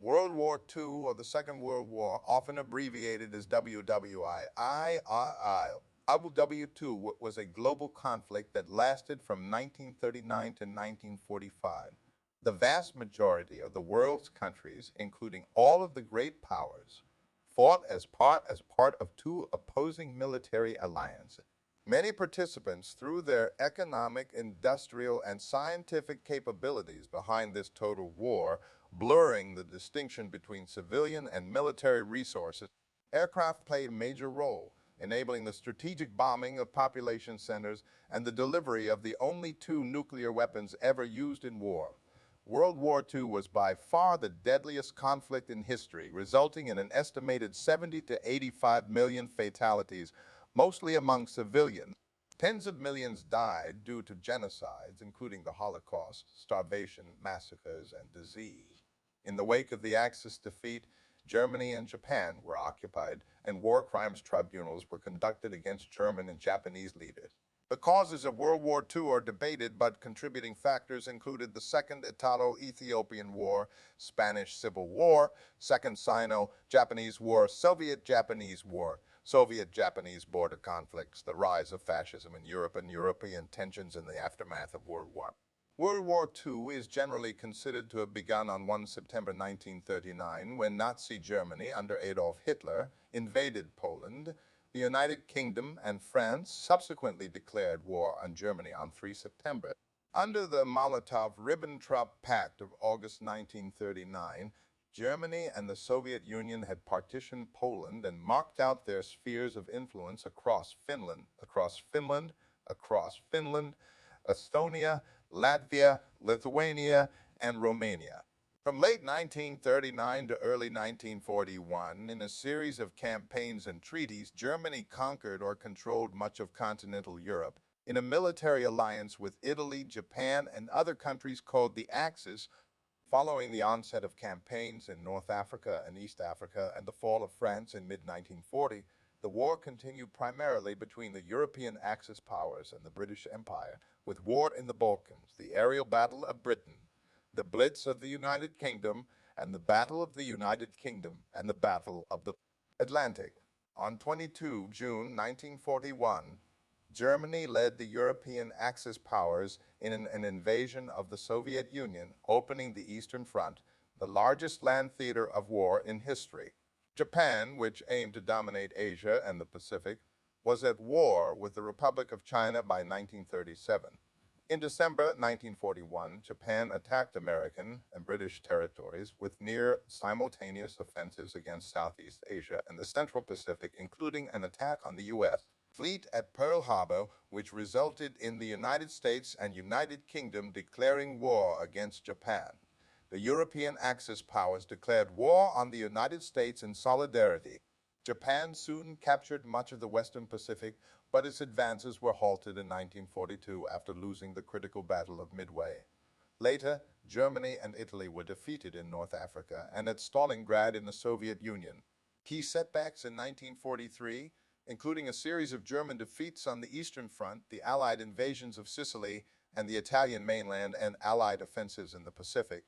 World War II, or the Second World War, often abbreviated as WWII, WW2 was a global conflict that lasted from 1939 to 1945. The vast majority of the world's countries, including all of the great powers, fought as part of two opposing military alliances. Many participants threw their economic, industrial, and scientific capabilities behind this total war, blurring the distinction between civilian and military resources. Aircraft played a major role, enabling the strategic bombing of population centers and the delivery of the only two nuclear weapons ever used in war. World War II was by far the deadliest conflict in history, resulting in an estimated 70 to 85 million fatalities, mostly among civilians. Tens of millions died due to genocides, including the Holocaust, starvation, massacres, and disease. In the wake of the Axis defeat, Germany and Japan were occupied, and war crimes tribunals were conducted against German and Japanese leaders. The causes of World War II are debated, but contributing factors included the Second Italo-Ethiopian War, Spanish Civil War, Second Sino-Japanese War, Soviet-Japanese War, Soviet-Japanese border conflicts, the rise of fascism in Europe, and European tensions in the aftermath of World War. World War II is generally considered to have begun on 1 September 1939 when Nazi Germany under Adolf Hitler invaded Poland. The United Kingdom and France subsequently declared war on Germany on 3 September. Under the Molotov-Ribbentrop Pact of August 1939, Germany and the Soviet Union had partitioned Poland and marked out their spheres of influence across Finland, Estonia, Latvia, Lithuania, and Romania. From late 1939 to early 1941, in a series of campaigns and treaties, Germany conquered or controlled much of continental Europe in a military alliance with Italy, Japan, and other countries called the Axis. Following the onset of campaigns in North Africa and East Africa and the fall of France in mid-1940, the war continued primarily between the European Axis powers and the British Empire, with war in the Balkans, the aerial battle of Britain, the Blitz of the United Kingdom, and the Battle of the United Kingdom and the Battle of the Atlantic. On 22 June 1941, Germany led the European Axis powers in an invasion of the Soviet Union, opening the Eastern Front, the largest land theater of war in history. Japan, which aimed to dominate Asia and the Pacific, was at war with the Republic of China by 1937. In December 1941, Japan attacked American and British territories with near simultaneous offensives against Southeast Asia and the Central Pacific, including an attack on the U.S. fleet at Pearl Harbor, which resulted in the United States and United Kingdom declaring war against Japan. The European Axis powers declared war on the United States in solidarity. Japan soon captured much of the Western Pacific, but its advances were halted in 1942 after losing the critical Battle of Midway. Later, Germany and Italy were defeated in North Africa and at Stalingrad in the Soviet Union. Key setbacks in 1943, including a series of German defeats on the Eastern Front, the Allied invasions of Sicily and the Italian mainland, and Allied offensives in the Pacific,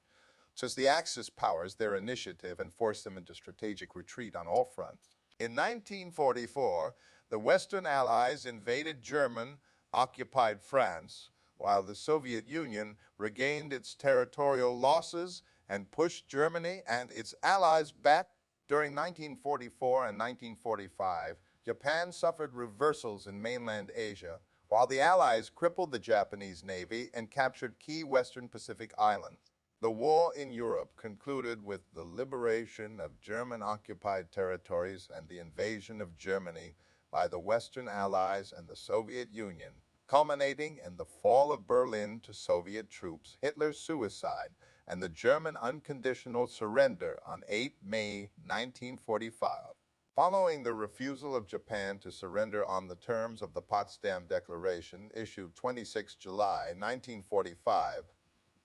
since the Axis powers their initiative and forced them into strategic retreat on all fronts. In 1944, the Western Allies invaded German-occupied France, while the Soviet Union regained its territorial losses and pushed Germany and its allies back. During 1944 and 1945, Japan suffered reversals in mainland Asia, while the Allies crippled the Japanese Navy and captured key Western Pacific islands. The war in Europe concluded with the liberation of German-occupied territories and the invasion of Germany by the Western Allies and the Soviet Union, culminating in the fall of Berlin to Soviet troops, Hitler's suicide, and the German unconditional surrender on 8 May 1945. Following the refusal of Japan to surrender on the terms of the Potsdam Declaration issued 26 July 1945,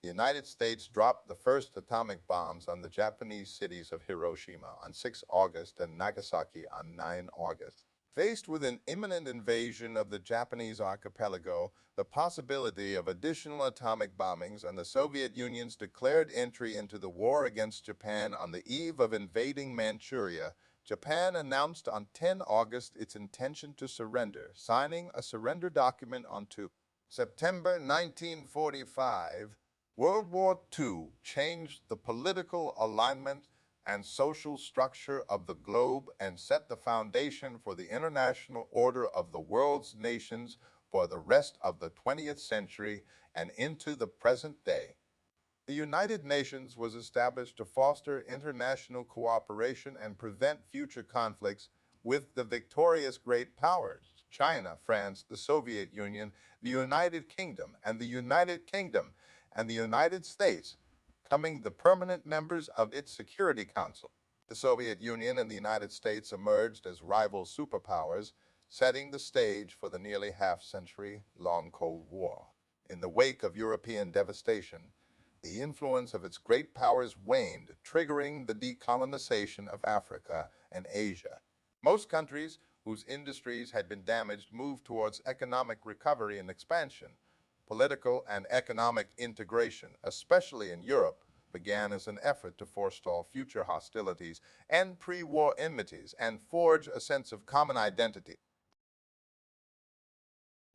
the United States dropped the first atomic bombs on the Japanese cities of Hiroshima on 6 August and Nagasaki on 9 August. Faced with an imminent invasion of the Japanese archipelago, the possibility of additional atomic bombings, and the Soviet Union's declared entry into the war against Japan on the eve of invading Manchuria, Japan announced on 10 August its intention to surrender, signing a surrender document on 2 September 1945. World War II changed the political alignment and social structure of the globe and set the foundation for the international order of the world's nations for the rest of the 20th century and into the present day. The United Nations was established to foster international cooperation and prevent future conflicts with the victorious great powers, China, France, the Soviet Union, the United Kingdom, and the United States, becoming the permanent members of its Security Council. The Soviet Union and the United States emerged as rival superpowers, setting the stage for the nearly half-century-long Cold War. In the wake of European devastation, the influence of its great powers waned, triggering the decolonization of Africa and Asia. Most countries whose industries had been damaged moved towards economic recovery and expansion. Political and economic integration, especially in Europe, began as an effort to forestall future hostilities and pre-war enmities and forge a sense of common identity.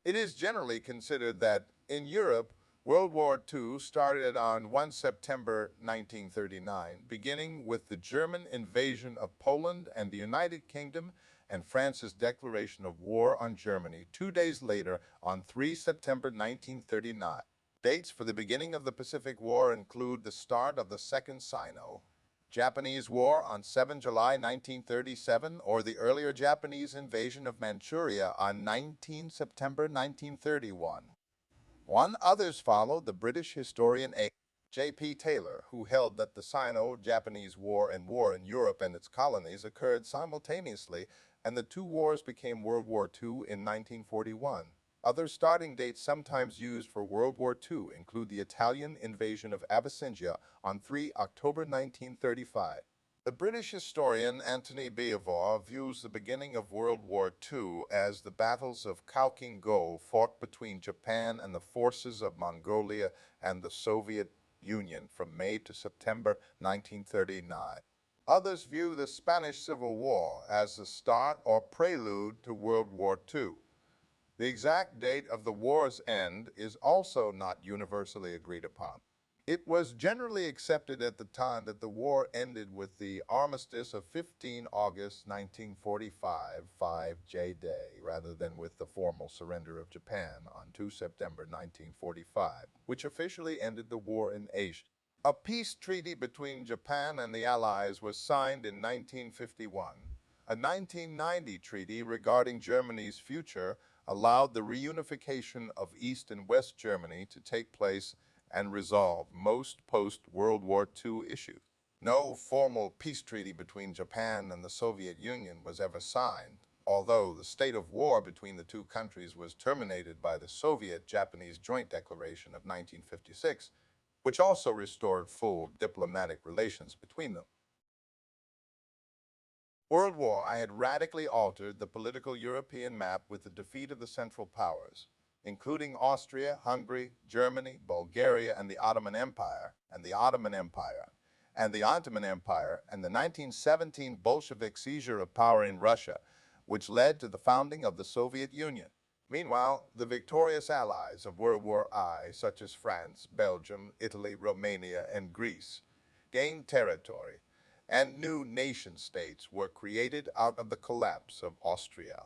It is generally considered that in Europe, World War II started on 1 September 1939, beginning with the German invasion of Poland and the United Kingdom and France's declaration of war on Germany 2 days later on 3 September 1939. Dates for the beginning of the Pacific War include the start of the Second Sino-Japanese War on 7 July 1937 or the earlier Japanese invasion of Manchuria on 19 September 1931. Others followed the British historian A.J.P. Taylor, who held that the Sino-Japanese War and war in Europe and its colonies occurred simultaneously, and the two wars became World War II in 1941. Other starting dates sometimes used for World War II include the Italian invasion of Abyssinia on 3 October 1935. The British historian Anthony Beevor views the beginning of World War II as the battles of Khalkhin Gol fought between Japan and the forces of Mongolia and the Soviet Union from May to September 1939. Others view the Spanish Civil War as the start or prelude to World War II. The exact date of the war's end is also not universally agreed upon. It was generally accepted at the time that the war ended with the armistice of 15 August 1945, 5J Day, rather than with the formal surrender of Japan on 2 September 1945, which officially ended the war in Asia. A peace treaty between Japan and the Allies was signed in 1951. A 1990 treaty regarding Germany's future allowed the reunification of East and West Germany to take place and resolve most post-World War II issues. No formal peace treaty between Japan and the Soviet Union was ever signed, although the state of war between the two countries was terminated by the Soviet-Japanese Joint Declaration of 1956, which also restored full diplomatic relations between them. World War I had radically altered the political European map with the defeat of the Central Powers, including Austria, Hungary, Germany, Bulgaria, and the Ottoman Empire, and the 1917 Bolshevik seizure of power in Russia, which led to the founding of the Soviet Union. Meanwhile, the victorious allies of World War I, such as France, Belgium, Italy, Romania, and Greece, gained territory, and new nation-states were created out of the collapse of Austria,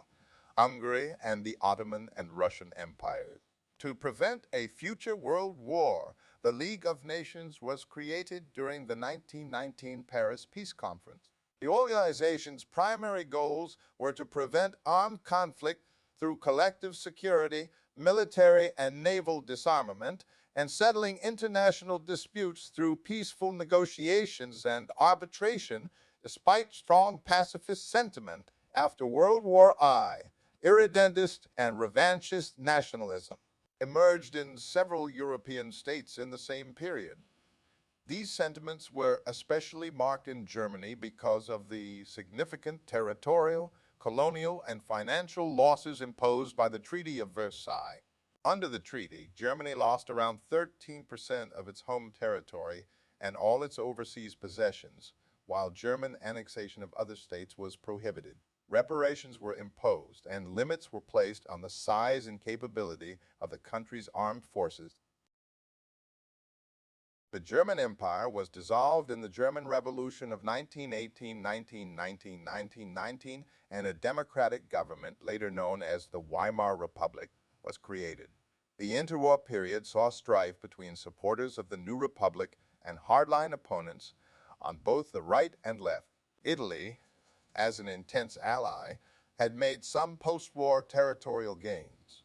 Hungary, and the Ottoman and Russian empires. To prevent a future world war, the League of Nations was created during the 1919 Paris Peace Conference. The organization's primary goals were to prevent armed conflict through collective security, military and naval disarmament, and settling international disputes through peaceful negotiations and arbitration. Despite strong pacifist sentiment after World War I, irredentist and revanchist nationalism emerged in several European states in the same period. These sentiments were especially marked in Germany because of the significant territorial, colonial and financial losses imposed by the Treaty of Versailles. Under the treaty, Germany lost around 13% of its home territory and all its overseas possessions, while German annexation of other states was prohibited. Reparations were imposed, and limits were placed on the size and capability of the country's armed forces. The German Empire was dissolved in the German Revolution of 1918, 1919, 1919, and a democratic government, later known as the Weimar Republic, was created. The interwar period saw strife between supporters of the new republic and hardline opponents on both the right and left. Italy, as an intense ally, had made some post-war territorial gains.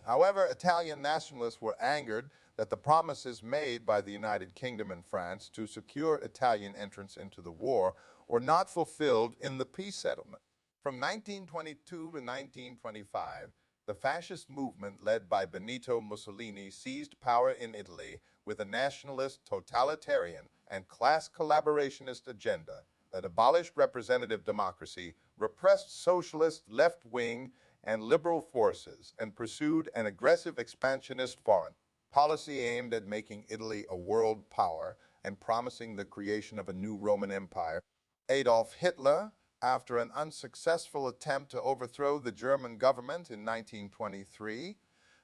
However, Italian nationalists were angered that the promises made by the United Kingdom and France to secure Italian entrance into the war were not fulfilled in the peace settlement. From 1922 to 1925, the fascist movement led by Benito Mussolini seized power in Italy with a nationalist, totalitarian, and class collaborationist agenda that abolished representative democracy, repressed socialist, left-wing, and liberal forces, and pursued an aggressive expansionist foreign policy aimed at making Italy a world power and promising the creation of a new Roman Empire. Adolf Hitler, after an unsuccessful attempt to overthrow the German government in 1923,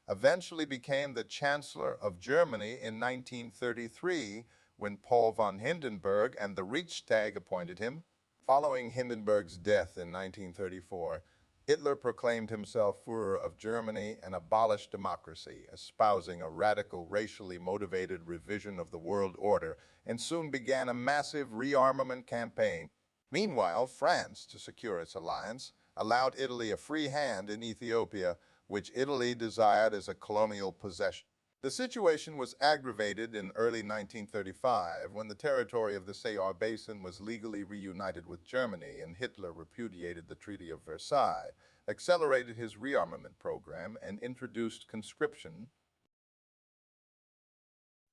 eventually became the Chancellor of Germany in 1933 when Paul von Hindenburg and the Reichstag appointed him. Following Hindenburg's death in 1934, Hitler proclaimed himself Führer of Germany and abolished democracy, espousing a radical, racially motivated revision of the world order, and soon began a massive rearmament campaign. Meanwhile, France, to secure its alliance, allowed Italy a free hand in Ethiopia, which Italy desired as a colonial possession. The situation was aggravated in early 1935 when the territory of the Sayre Basin was legally reunited with Germany and Hitler repudiated the Treaty of Versailles, accelerated his rearmament program, and introduced conscription.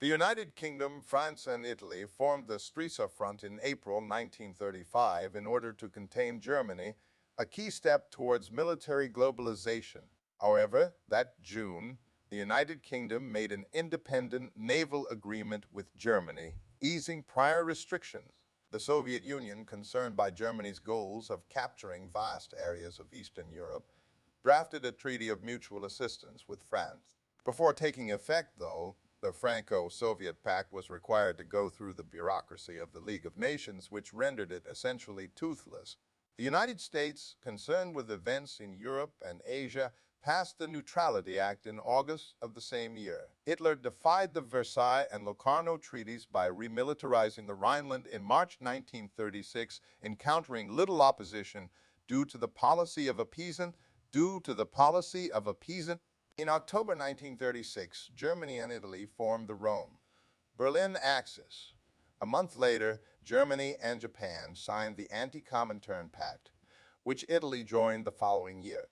The United Kingdom, France, and Italy formed the Stresa Front in April 1935 in order to contain Germany, a key step towards military globalization. However, that June, the United Kingdom made an independent naval agreement with Germany, easing prior restrictions. The Soviet Union, concerned by Germany's goals of capturing vast areas of Eastern Europe, drafted a treaty of mutual assistance with France. Before taking effect, though, the Franco-Soviet Pact was required to go through the bureaucracy of the League of Nations, which rendered it essentially toothless. The United States, concerned with events in Europe and Asia, passed the Neutrality Act in August of the same year. Hitler defied the Versailles and Locarno treaties by remilitarizing the Rhineland in March 1936, encountering little opposition due to the policy of appeasement. In October 1936, Germany and Italy formed the Rome-Berlin Axis. A month later, Germany and Japan signed the Anti-Comintern Pact, which Italy joined the following year.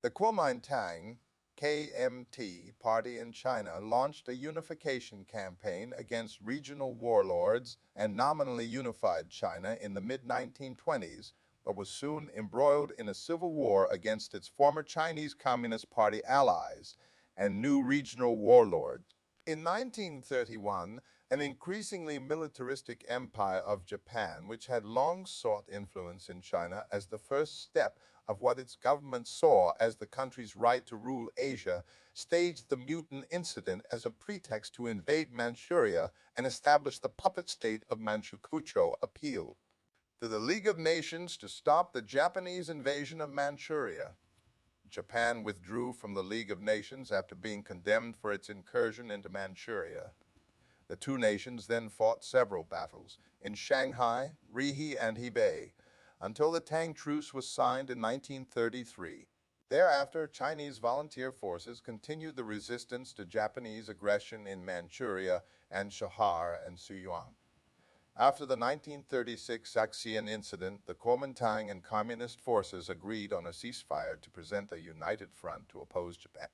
The Kuomintang KMT party in China launched a unification campaign against regional warlords and nominally unified China in the mid-1920s, but was soon embroiled in a civil war against its former Chinese Communist Party allies and new regional warlords. In 1931, an increasingly militaristic empire of Japan, which had long sought influence in China as the first step of what its government saw as the country's right to rule Asia, staged the Mutant Incident as a pretext to invade Manchuria and establish the puppet state of Manchukuo. Appealed to the League of Nations to stop the Japanese invasion of Manchuria. Japan withdrew from the League of Nations after being condemned for its incursion into Manchuria. The two nations then fought several battles in Shanghai, Rihe, and Hebei, until the Tang Truce was signed in 1933. Thereafter, Chinese volunteer forces continued the resistance to Japanese aggression in Manchuria and Shahar and Suyuan. After the 1936 Saxian incident, the Kuomintang and communist forces agreed on a ceasefire to present a united front to oppose Japan.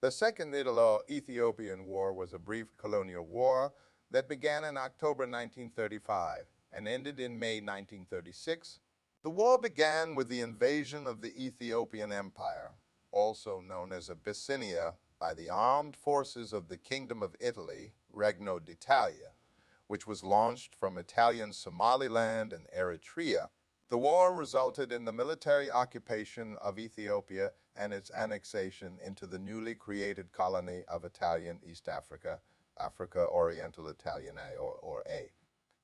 The Second Italo-Ethiopian War was a brief colonial war that began in October 1935. and ended in May 1936. The war began with the invasion of the Ethiopian Empire, also known as Abyssinia, by the armed forces of the Kingdom of Italy, Regno d'Italia, which was launched from Italian Somaliland and Eritrea. The war resulted in the military occupation of Ethiopia and its annexation into the newly created colony of Italian East Africa, Africa Oriental Italianae, or A.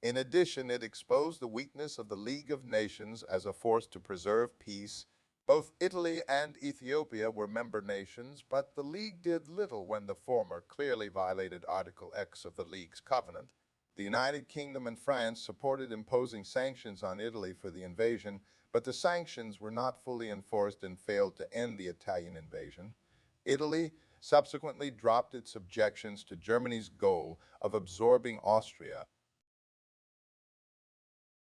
In addition, it exposed the weakness of the League of Nations as a force to preserve peace. Both Italy and Ethiopia were member nations, but the League did little when the former clearly violated Article X of the League's covenant. The United Kingdom and France supported imposing sanctions on Italy for the invasion, but the sanctions were not fully enforced and failed to end the Italian invasion. Italy subsequently dropped its objections to Germany's goal of absorbing Austria.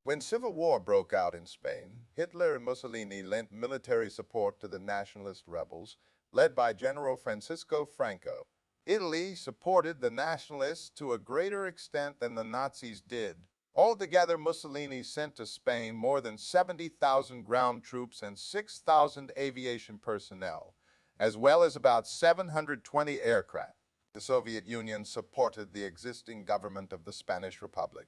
When civil war broke out in Spain, Hitler and Mussolini lent military support to the nationalist rebels, led by General Francisco Franco. Italy supported the nationalists to a greater extent than the Nazis did. Altogether, Mussolini sent to Spain more than 70,000 ground troops and 6,000 aviation personnel, as well as about 720 aircraft. The Soviet Union supported the existing government of the Spanish Republic.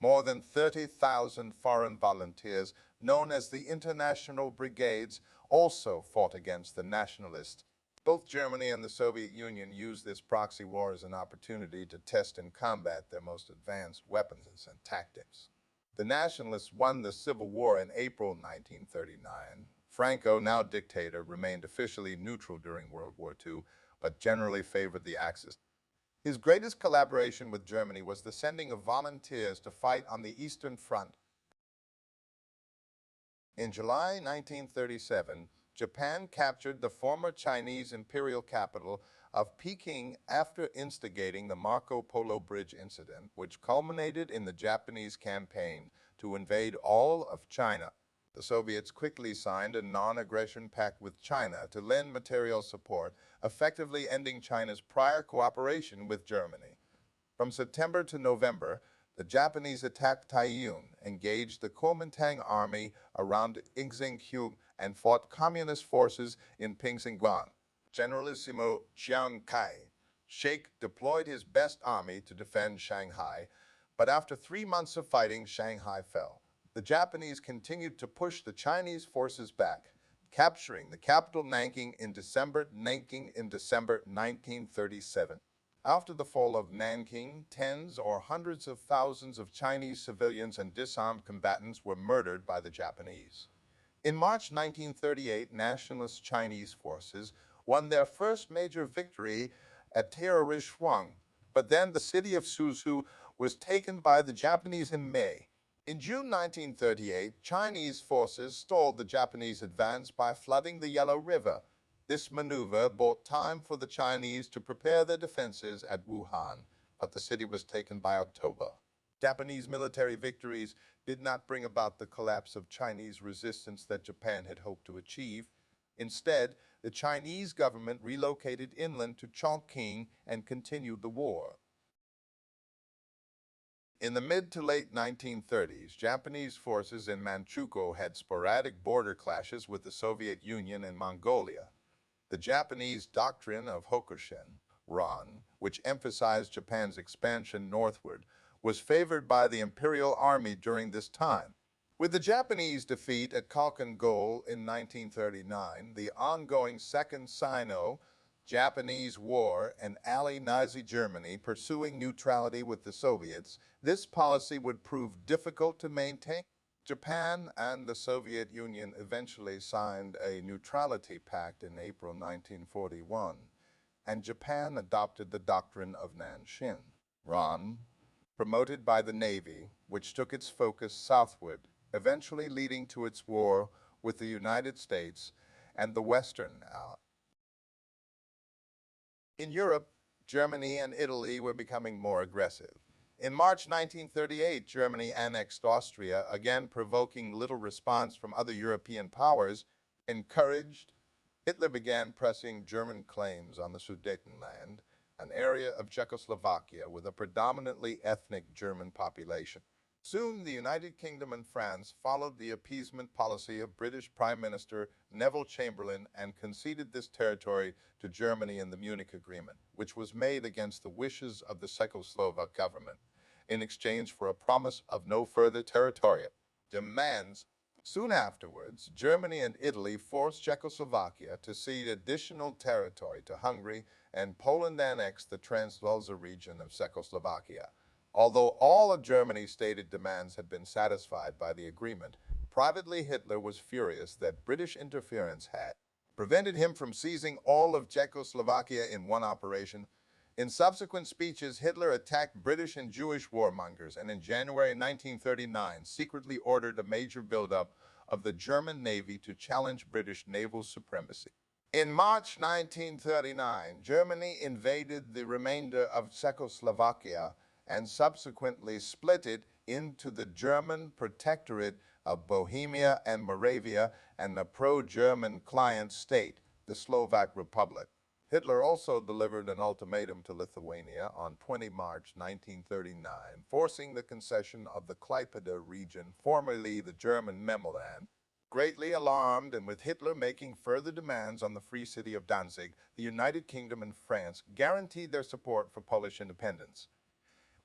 More than 30,000 foreign volunteers, known as the International Brigades, also fought against the nationalists. Both Germany and the Soviet Union used this proxy war as an opportunity to test and combat their most advanced weapons and tactics. The nationalists won the Civil War in April 1939. Franco, now dictator, remained officially neutral during World War II, but generally favored the Axis. His greatest collaboration with Germany was the sending of volunteers to fight on the Eastern Front. In July 1937, Japan captured the former Chinese imperial capital of Peking after instigating the Marco Polo Bridge incident, which culminated in the Japanese campaign to invade all of China. The Soviets quickly signed a non-aggression pact with China to lend material support, effectively ending China's prior cooperation with Germany. From September to November, the Japanese attacked Taiyuan, engaged the Kuomintang army around Ingzheng and fought communist forces in Pingxingguan. Generalissimo Chiang Kai-shek deployed his best army to defend Shanghai, but after 3 months of fighting, Shanghai fell. The Japanese continued to push the Chinese forces back, capturing the capital Nanking in December 1937. After the fall of Nanking, tens or hundreds of thousands of Chinese civilians and disarmed combatants were murdered by the Japanese. In March 1938, nationalist Chinese forces won their first major victory at Tiananmen, but then the city of Suzhou was taken by the Japanese in May. In June 1938, Chinese forces stalled the Japanese advance by flooding the Yellow River. This maneuver bought time for the Chinese to prepare their defenses at Wuhan, but the city was taken by October. Japanese military victories did not bring about the collapse of Chinese resistance that Japan had hoped to achieve. Instead, the Chinese government relocated inland to Chongqing and continued the war. In the mid to late 1930s, Japanese forces in Manchukuo had sporadic border clashes with the Soviet Union and Mongolia. The Japanese doctrine of Hokushin, Ron, which emphasized Japan's expansion northward, was favored by the Imperial Army during this time. With the Japanese defeat at Khalkhin Gol in 1939, the ongoing Second Sino-Japanese War, and ally Nazi Germany pursuing neutrality with the Soviets, this policy would prove difficult to maintain. Japan and the Soviet Union eventually signed a neutrality pact in April 1941, and Japan adopted the doctrine of Nanshin, Ron, promoted by the Navy, which took its focus southward, eventually leading to its war with the United States and the Western Allies. In Europe, Germany and Italy were becoming more aggressive. In March 1938, Germany annexed Austria, again provoking little response from other European powers. Encouraged, Hitler began pressing German claims on the Sudetenland, an area of Czechoslovakia with a predominantly ethnic German population. Soon, the United Kingdom and France followed the appeasement policy of British Prime Minister Neville Chamberlain and conceded this territory to Germany in the Munich Agreement, which was made against the wishes of the Czechoslovak government, in exchange for a promise of no further territorial demands. Soon afterwards, Germany and Italy forced Czechoslovakia to cede additional territory to Hungary, and Poland annexed the Transvolza region of Czechoslovakia. Although all of Germany's stated demands had been satisfied by the agreement, privately Hitler was furious that British interference had prevented him from seizing all of Czechoslovakia in one operation. In subsequent speeches, Hitler attacked British and Jewish warmongers and in January 1939 secretly ordered a major buildup of the German Navy to challenge British naval supremacy. In March 1939, Germany invaded the remainder of Czechoslovakia and subsequently split it into the German protectorate of Bohemia and Moravia and the pro-German client state, the Slovak Republic. Hitler also delivered an ultimatum to Lithuania on 20 March 1939, forcing the concession of the Klaipėda region, formerly the German Memeland. Greatly alarmed and with Hitler making further demands on the free city of Danzig, the United Kingdom and France guaranteed their support for Polish independence.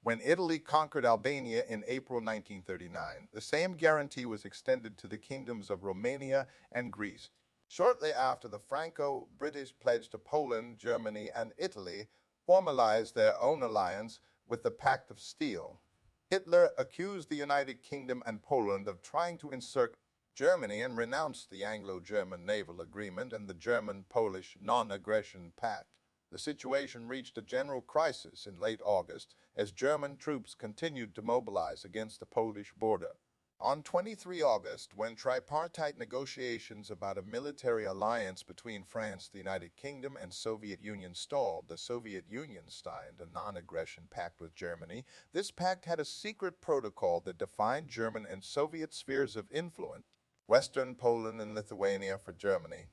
When Italy conquered Albania in April 1939, the same guarantee was extended to the kingdoms of Romania and Greece. Shortly after, the Franco-British pledge to Poland, Germany, and Italy formalized their own alliance with the Pact of Steel. Hitler accused the United Kingdom and Poland of trying to encircle Germany and renounced the Anglo-German Naval Agreement and the German-Polish Non-Aggression Pact. The situation reached a general crisis in late August as German troops continued to mobilize against the Polish border. On 23 August, when tripartite negotiations about a military alliance between France, the United Kingdom, and Soviet Union stalled, the Soviet Union signed a non-aggression pact with Germany. This pact had a secret protocol that defined German and Soviet spheres of influence: Western Poland and Lithuania for Germany,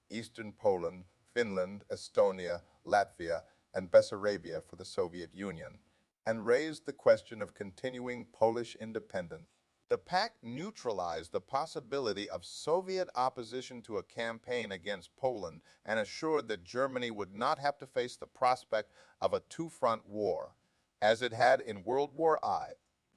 Eastern Poland, Finland, Estonia, Latvia, and Bessarabia for the Soviet Union, and raised the question of continuing Polish independence. The pact neutralized the possibility of Soviet opposition to a campaign against Poland and assured that Germany would not have to face the prospect of a two-front war, as it had in World War I.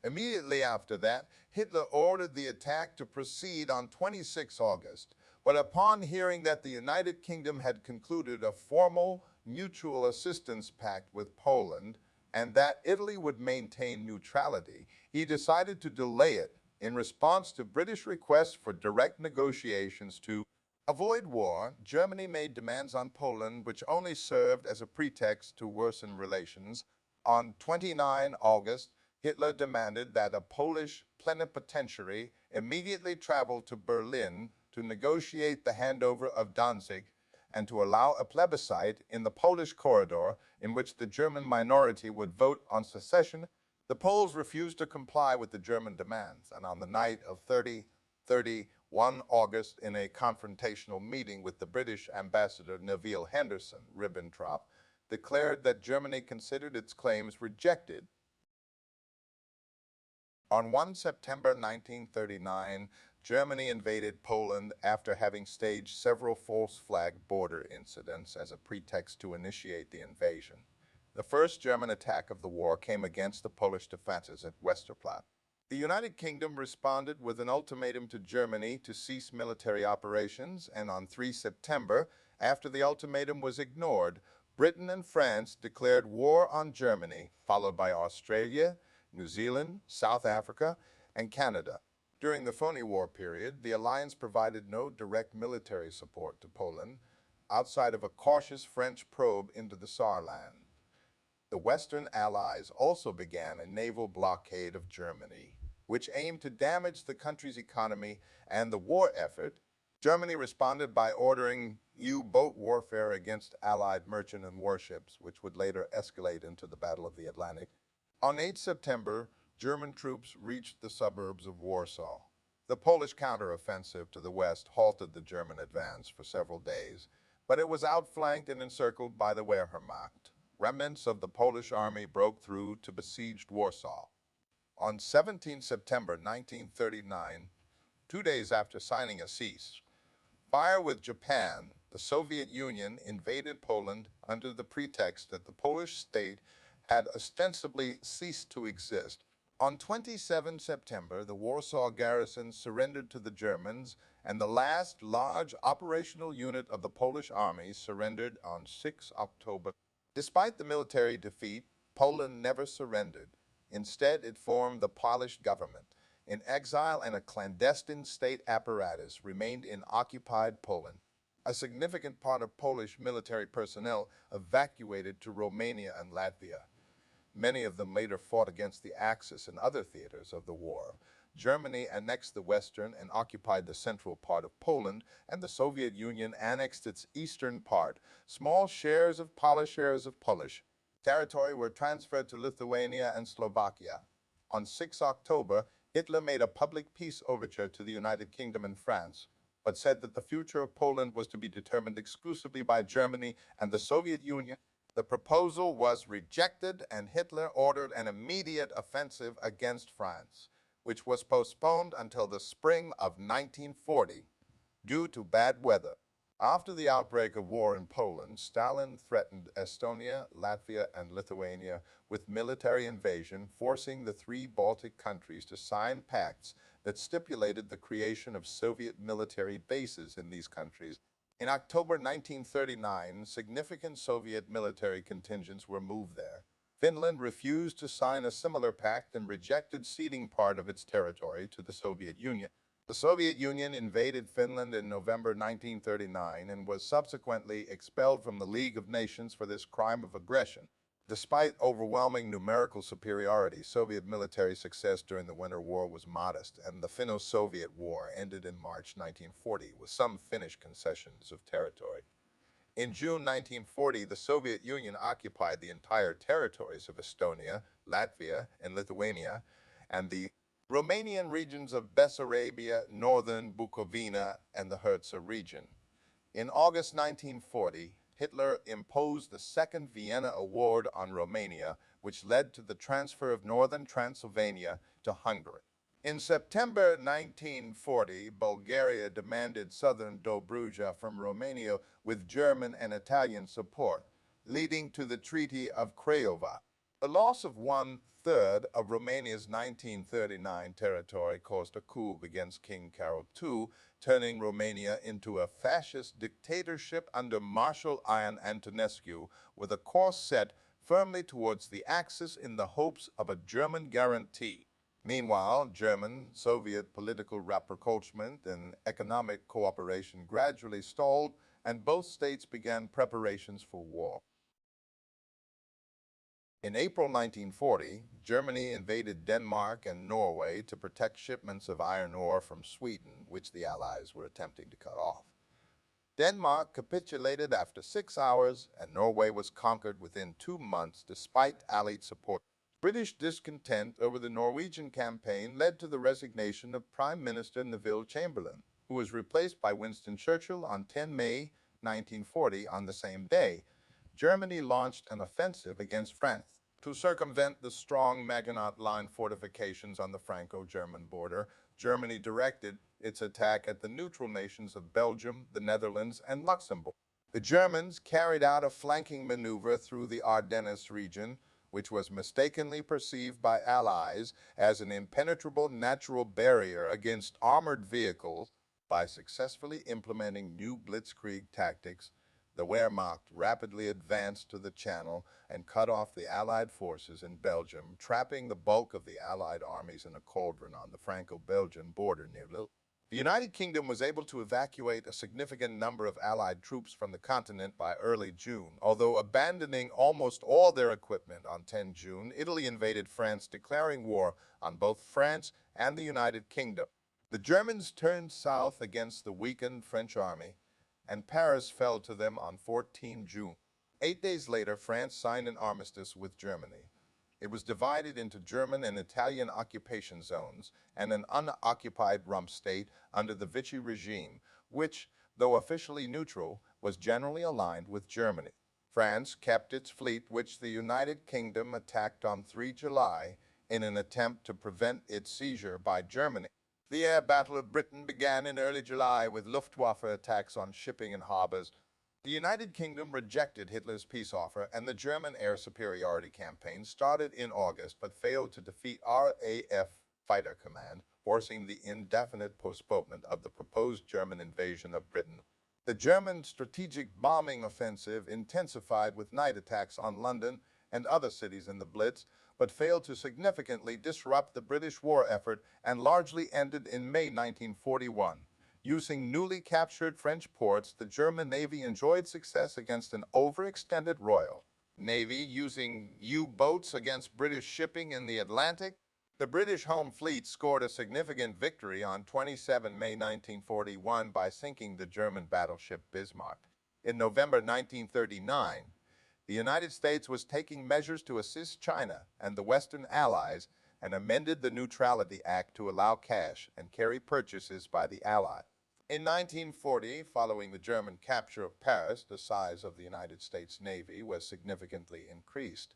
Immediately after that, Hitler ordered the attack to proceed on 26 August. But upon hearing that the United Kingdom had concluded a formal mutual assistance pact with Poland and that Italy would maintain neutrality, he decided to delay it in response to British requests for direct negotiations to avoid war. Germany made demands on Poland which only served as a pretext to worsen relations. On 29 August, Hitler demanded that a Polish plenipotentiary immediately travel to Berlin to negotiate the handover of Danzig and to allow a plebiscite in the Polish corridor in which the German minority would vote on secession. The Poles refused to comply with the German demands, and on the night of 31 August, in a confrontational meeting with the British ambassador Neville Henderson, Ribbentrop declared that Germany considered its claims rejected. On 1 September 1939, Germany invaded Poland after having staged several false flag border incidents as a pretext to initiate the invasion. The first German attack of the war came against the Polish defenses at Westerplatte. The United Kingdom responded with an ultimatum to Germany to cease military operations, and on 3 September, after the ultimatum was ignored, Britain and France declared war on Germany, followed by Australia, New Zealand, South Africa, and Canada. During the Phoney War period, the alliance provided no direct military support to Poland, outside of a cautious French probe into the Saarland. The Western Allies also began a naval blockade of Germany, which aimed to damage the country's economy and the war effort. Germany responded by ordering U-boat warfare against Allied merchant and warships, which would later escalate into the Battle of the Atlantic. On 8 September, German troops reached the suburbs of Warsaw. The Polish counteroffensive to the west halted the German advance for several days, but it was outflanked and encircled by the Wehrmacht. Remnants of the Polish army broke through to besieged Warsaw. On 17 September 1939, 2 days after signing a cease-fire with Japan, the Soviet Union invaded Poland under the pretext that the Polish state had ostensibly ceased to exist. On 27 September, the Warsaw garrison surrendered to the Germans, and the last large operational unit of the Polish army surrendered on 6 October. Despite the military defeat, Poland never surrendered. Instead, it formed the Polish government. In exile and a clandestine state apparatus remained in occupied Poland. A significant part of Polish military personnel evacuated to Romania and Latvia. Many of them later fought against the Axis and other theaters of the war. Germany annexed the western and occupied the central part of Poland, and the Soviet Union annexed its eastern part. Small shares of Polish territory were transferred to Lithuania and Slovakia. On 6 October, Hitler made a public peace overture to the United Kingdom and France, but said that the future of Poland was to be determined exclusively by Germany and the Soviet Union. The proposal was rejected, and Hitler ordered an immediate offensive against France, which was postponed until the spring of 1940 due to bad weather. After the outbreak of war in Poland, Stalin threatened Estonia, Latvia, and Lithuania with military invasion, forcing the three Baltic countries to sign pacts that stipulated the creation of Soviet military bases in these countries. In October 1939, significant Soviet military contingents were moved there. Finland refused to sign a similar pact and rejected ceding part of its territory to the Soviet Union. The Soviet Union invaded Finland in November 1939 and was subsequently expelled from the League of Nations for this crime of aggression. Despite overwhelming numerical superiority, Soviet military success during the Winter War was modest, and the Finno-Soviet War ended in March 1940 with some Finnish concessions of territory. In June 1940, the Soviet Union occupied the entire territories of Estonia, Latvia, and Lithuania, and the Romanian regions of Bessarabia, northern Bukovina, and the Herzegovina region. In August 1940, Hitler imposed the Second Vienna Award on Romania, which led to the transfer of northern Transylvania to Hungary. In September 1940, Bulgaria demanded southern Dobruja from Romania with German and Italian support, leading to the Treaty of Craiova. The loss of one-third of Romania's 1939 territory caused a coup against King Carol II, turning Romania into a fascist dictatorship under Marshal Ion Antonescu, with a course set firmly towards the Axis in the hopes of a German guarantee. Meanwhile, German-Soviet political rapprochement and economic cooperation gradually stalled, and both states began preparations for war. In April 1940, Germany invaded Denmark and Norway to protect shipments of iron ore from Sweden, which the Allies were attempting to cut off. Denmark capitulated after 6 hours, and Norway was conquered within 2 months despite Allied support. British discontent over the Norwegian campaign led to the resignation of Prime Minister Neville Chamberlain, who was replaced by Winston Churchill on 10 May 1940. On the same day, Germany launched an offensive against France. To circumvent the strong Maginot Line fortifications on the Franco-German border, Germany directed its attack at the neutral nations of Belgium, the Netherlands, and Luxembourg. The Germans carried out a flanking maneuver through the Ardennes region, which was mistakenly perceived by Allies as an impenetrable natural barrier against armored vehicles. By successfully implementing new blitzkrieg tactics, the Wehrmacht rapidly advanced to the Channel and cut off the Allied forces in Belgium, trapping the bulk of the Allied armies in a cauldron on the Franco-Belgian border near Lille. The United Kingdom was able to evacuate a significant number of Allied troops from the continent by early June. Although abandoning almost all their equipment on 10 June, Italy invaded France, declaring war on both France and the United Kingdom. The Germans turned south against the weakened French army, and Paris fell to them on 14 June. 8 days later, France signed an armistice with Germany. It was divided into German and Italian occupation zones and an unoccupied rump state under the Vichy regime, which, though officially neutral, was generally aligned with Germany. France kept its fleet, which the United Kingdom attacked on 3 July, in an attempt to prevent its seizure by Germany. The air battle of Britain began in early July with Luftwaffe attacks on shipping and harbors. The United Kingdom rejected Hitler's peace offer, and the German air superiority campaign started in August but failed to defeat RAF Fighter Command, forcing the indefinite postponement of the proposed German invasion of Britain. The German strategic bombing offensive intensified with night attacks on London and other cities in the Blitz, but failed to significantly disrupt the British war effort and largely ended in May 1941. Using newly captured French ports, the German Navy enjoyed success against an overextended Royal Navy using U-boats against British shipping in the Atlantic. The British home fleet scored a significant victory on 27 May 1941 by sinking the German battleship Bismarck. In November 1939, the United States was taking measures to assist China and the Western Allies and amended the Neutrality Act to allow cash and carry purchases by the Allies. In 1940, following the German capture of Paris, the size of the United States Navy was significantly increased.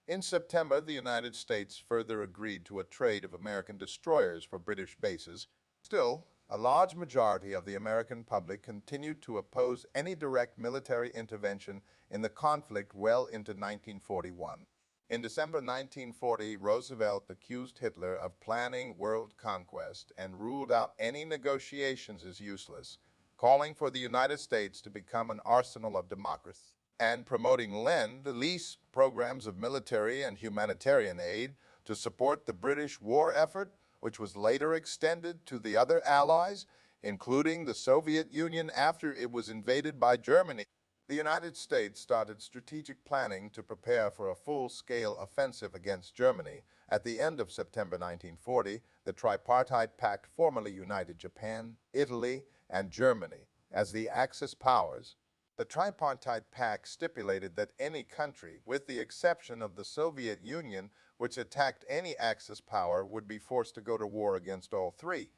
In September, the United States further agreed to a trade of American destroyers for British bases. Still, a large majority of the American public continued to oppose any direct military intervention in the conflict well into 1941. In December 1940, Roosevelt accused Hitler of planning world conquest and ruled out any negotiations as useless, calling for the United States to become an arsenal of democracy and promoting Lend-Lease programs of military and humanitarian aid to support the British war effort, which was later extended to the other allies, including the Soviet Union after it was invaded by Germany. The United States started strategic planning to prepare for a full-scale offensive against Germany. At the end of September 1940, the Tripartite Pact formally united Japan, Italy, and Germany as the Axis powers. The Tripartite Pact stipulated that any country, with the exception of the Soviet Union, which attacked any Axis power, would be forced to go to war against all three.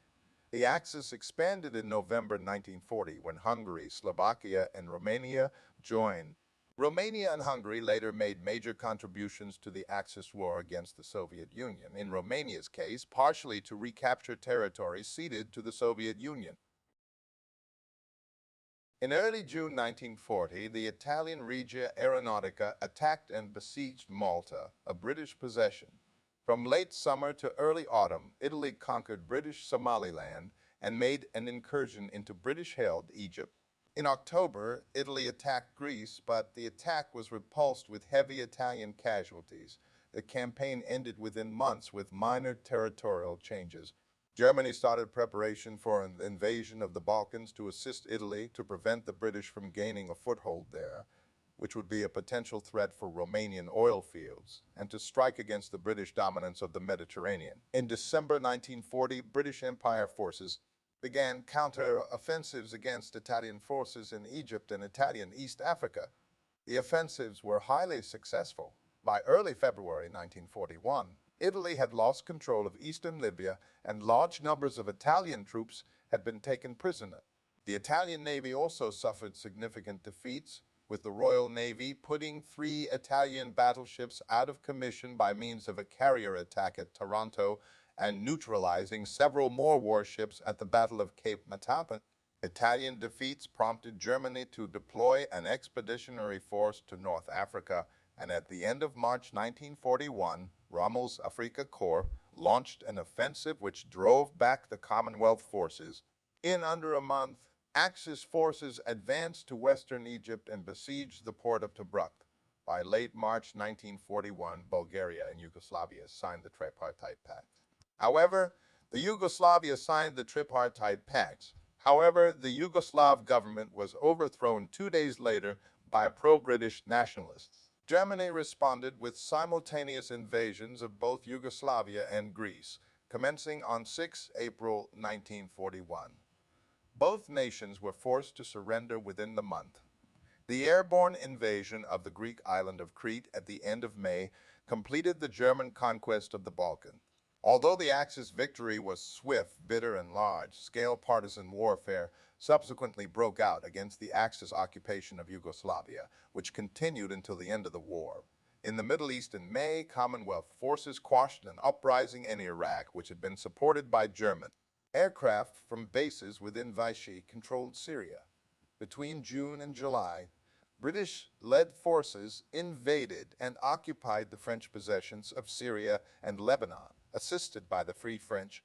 The Axis expanded in November 1940 when Hungary, Slovakia, and Romania joined. Romania and Hungary later made major contributions to the Axis war against the Soviet Union, in Romania's case, partially to recapture territories ceded to the Soviet Union. In early June 1940, the Italian Regia Aeronautica attacked and besieged Malta, a British possession. From late summer to early autumn, Italy conquered British Somaliland and made an incursion into British-held Egypt. In October, Italy attacked Greece, but the attack was repulsed with heavy Italian casualties. The campaign ended within months with minor territorial changes. Germany started preparation for an invasion of the Balkans to assist Italy to prevent the British from gaining a foothold there, which would be a potential threat for Romanian oil fields, and to strike against the British dominance of the Mediterranean. In December 1940, British Empire forces began counter-offensives against Italian forces in Egypt and Italian East Africa. The offensives were highly successful. By early February 1941, Italy had lost control of eastern Libya, and large numbers of Italian troops had been taken prisoner. The Italian Navy also suffered significant defeats, with the Royal Navy putting 3 Italian battleships out of commission by means of a carrier attack at Taranto and neutralizing several more warships at the Battle of Cape Matapan. Italian defeats prompted Germany to deploy an expeditionary force to North Africa, and at the end of March 1941, Rommel's Afrika Korps launched an offensive which drove back the Commonwealth forces. In under a month, Axis forces advanced to western Egypt and besieged the port of Tobruk. By late March 1941, Bulgaria and Yugoslavia signed the Tripartite Pact. However, the Yugoslav government was overthrown 2 days later by pro-British nationalists. Germany responded with simultaneous invasions of both Yugoslavia and Greece, commencing on 6 April 1941. Both nations were forced to surrender within the month. The airborne invasion of the Greek island of Crete at the end of May completed the German conquest of the Balkans. Although the Axis victory was swift, bitter, and large-scale partisan warfare subsequently broke out against the Axis occupation of Yugoslavia, which continued until the end of the war. In the Middle East in May, Commonwealth forces quashed an uprising in Iraq, which had been supported by German aircraft from bases within Vichy controlled Syria. Between June and July, British-led forces invaded and occupied the French possessions of Syria and Lebanon, assisted by the Free French.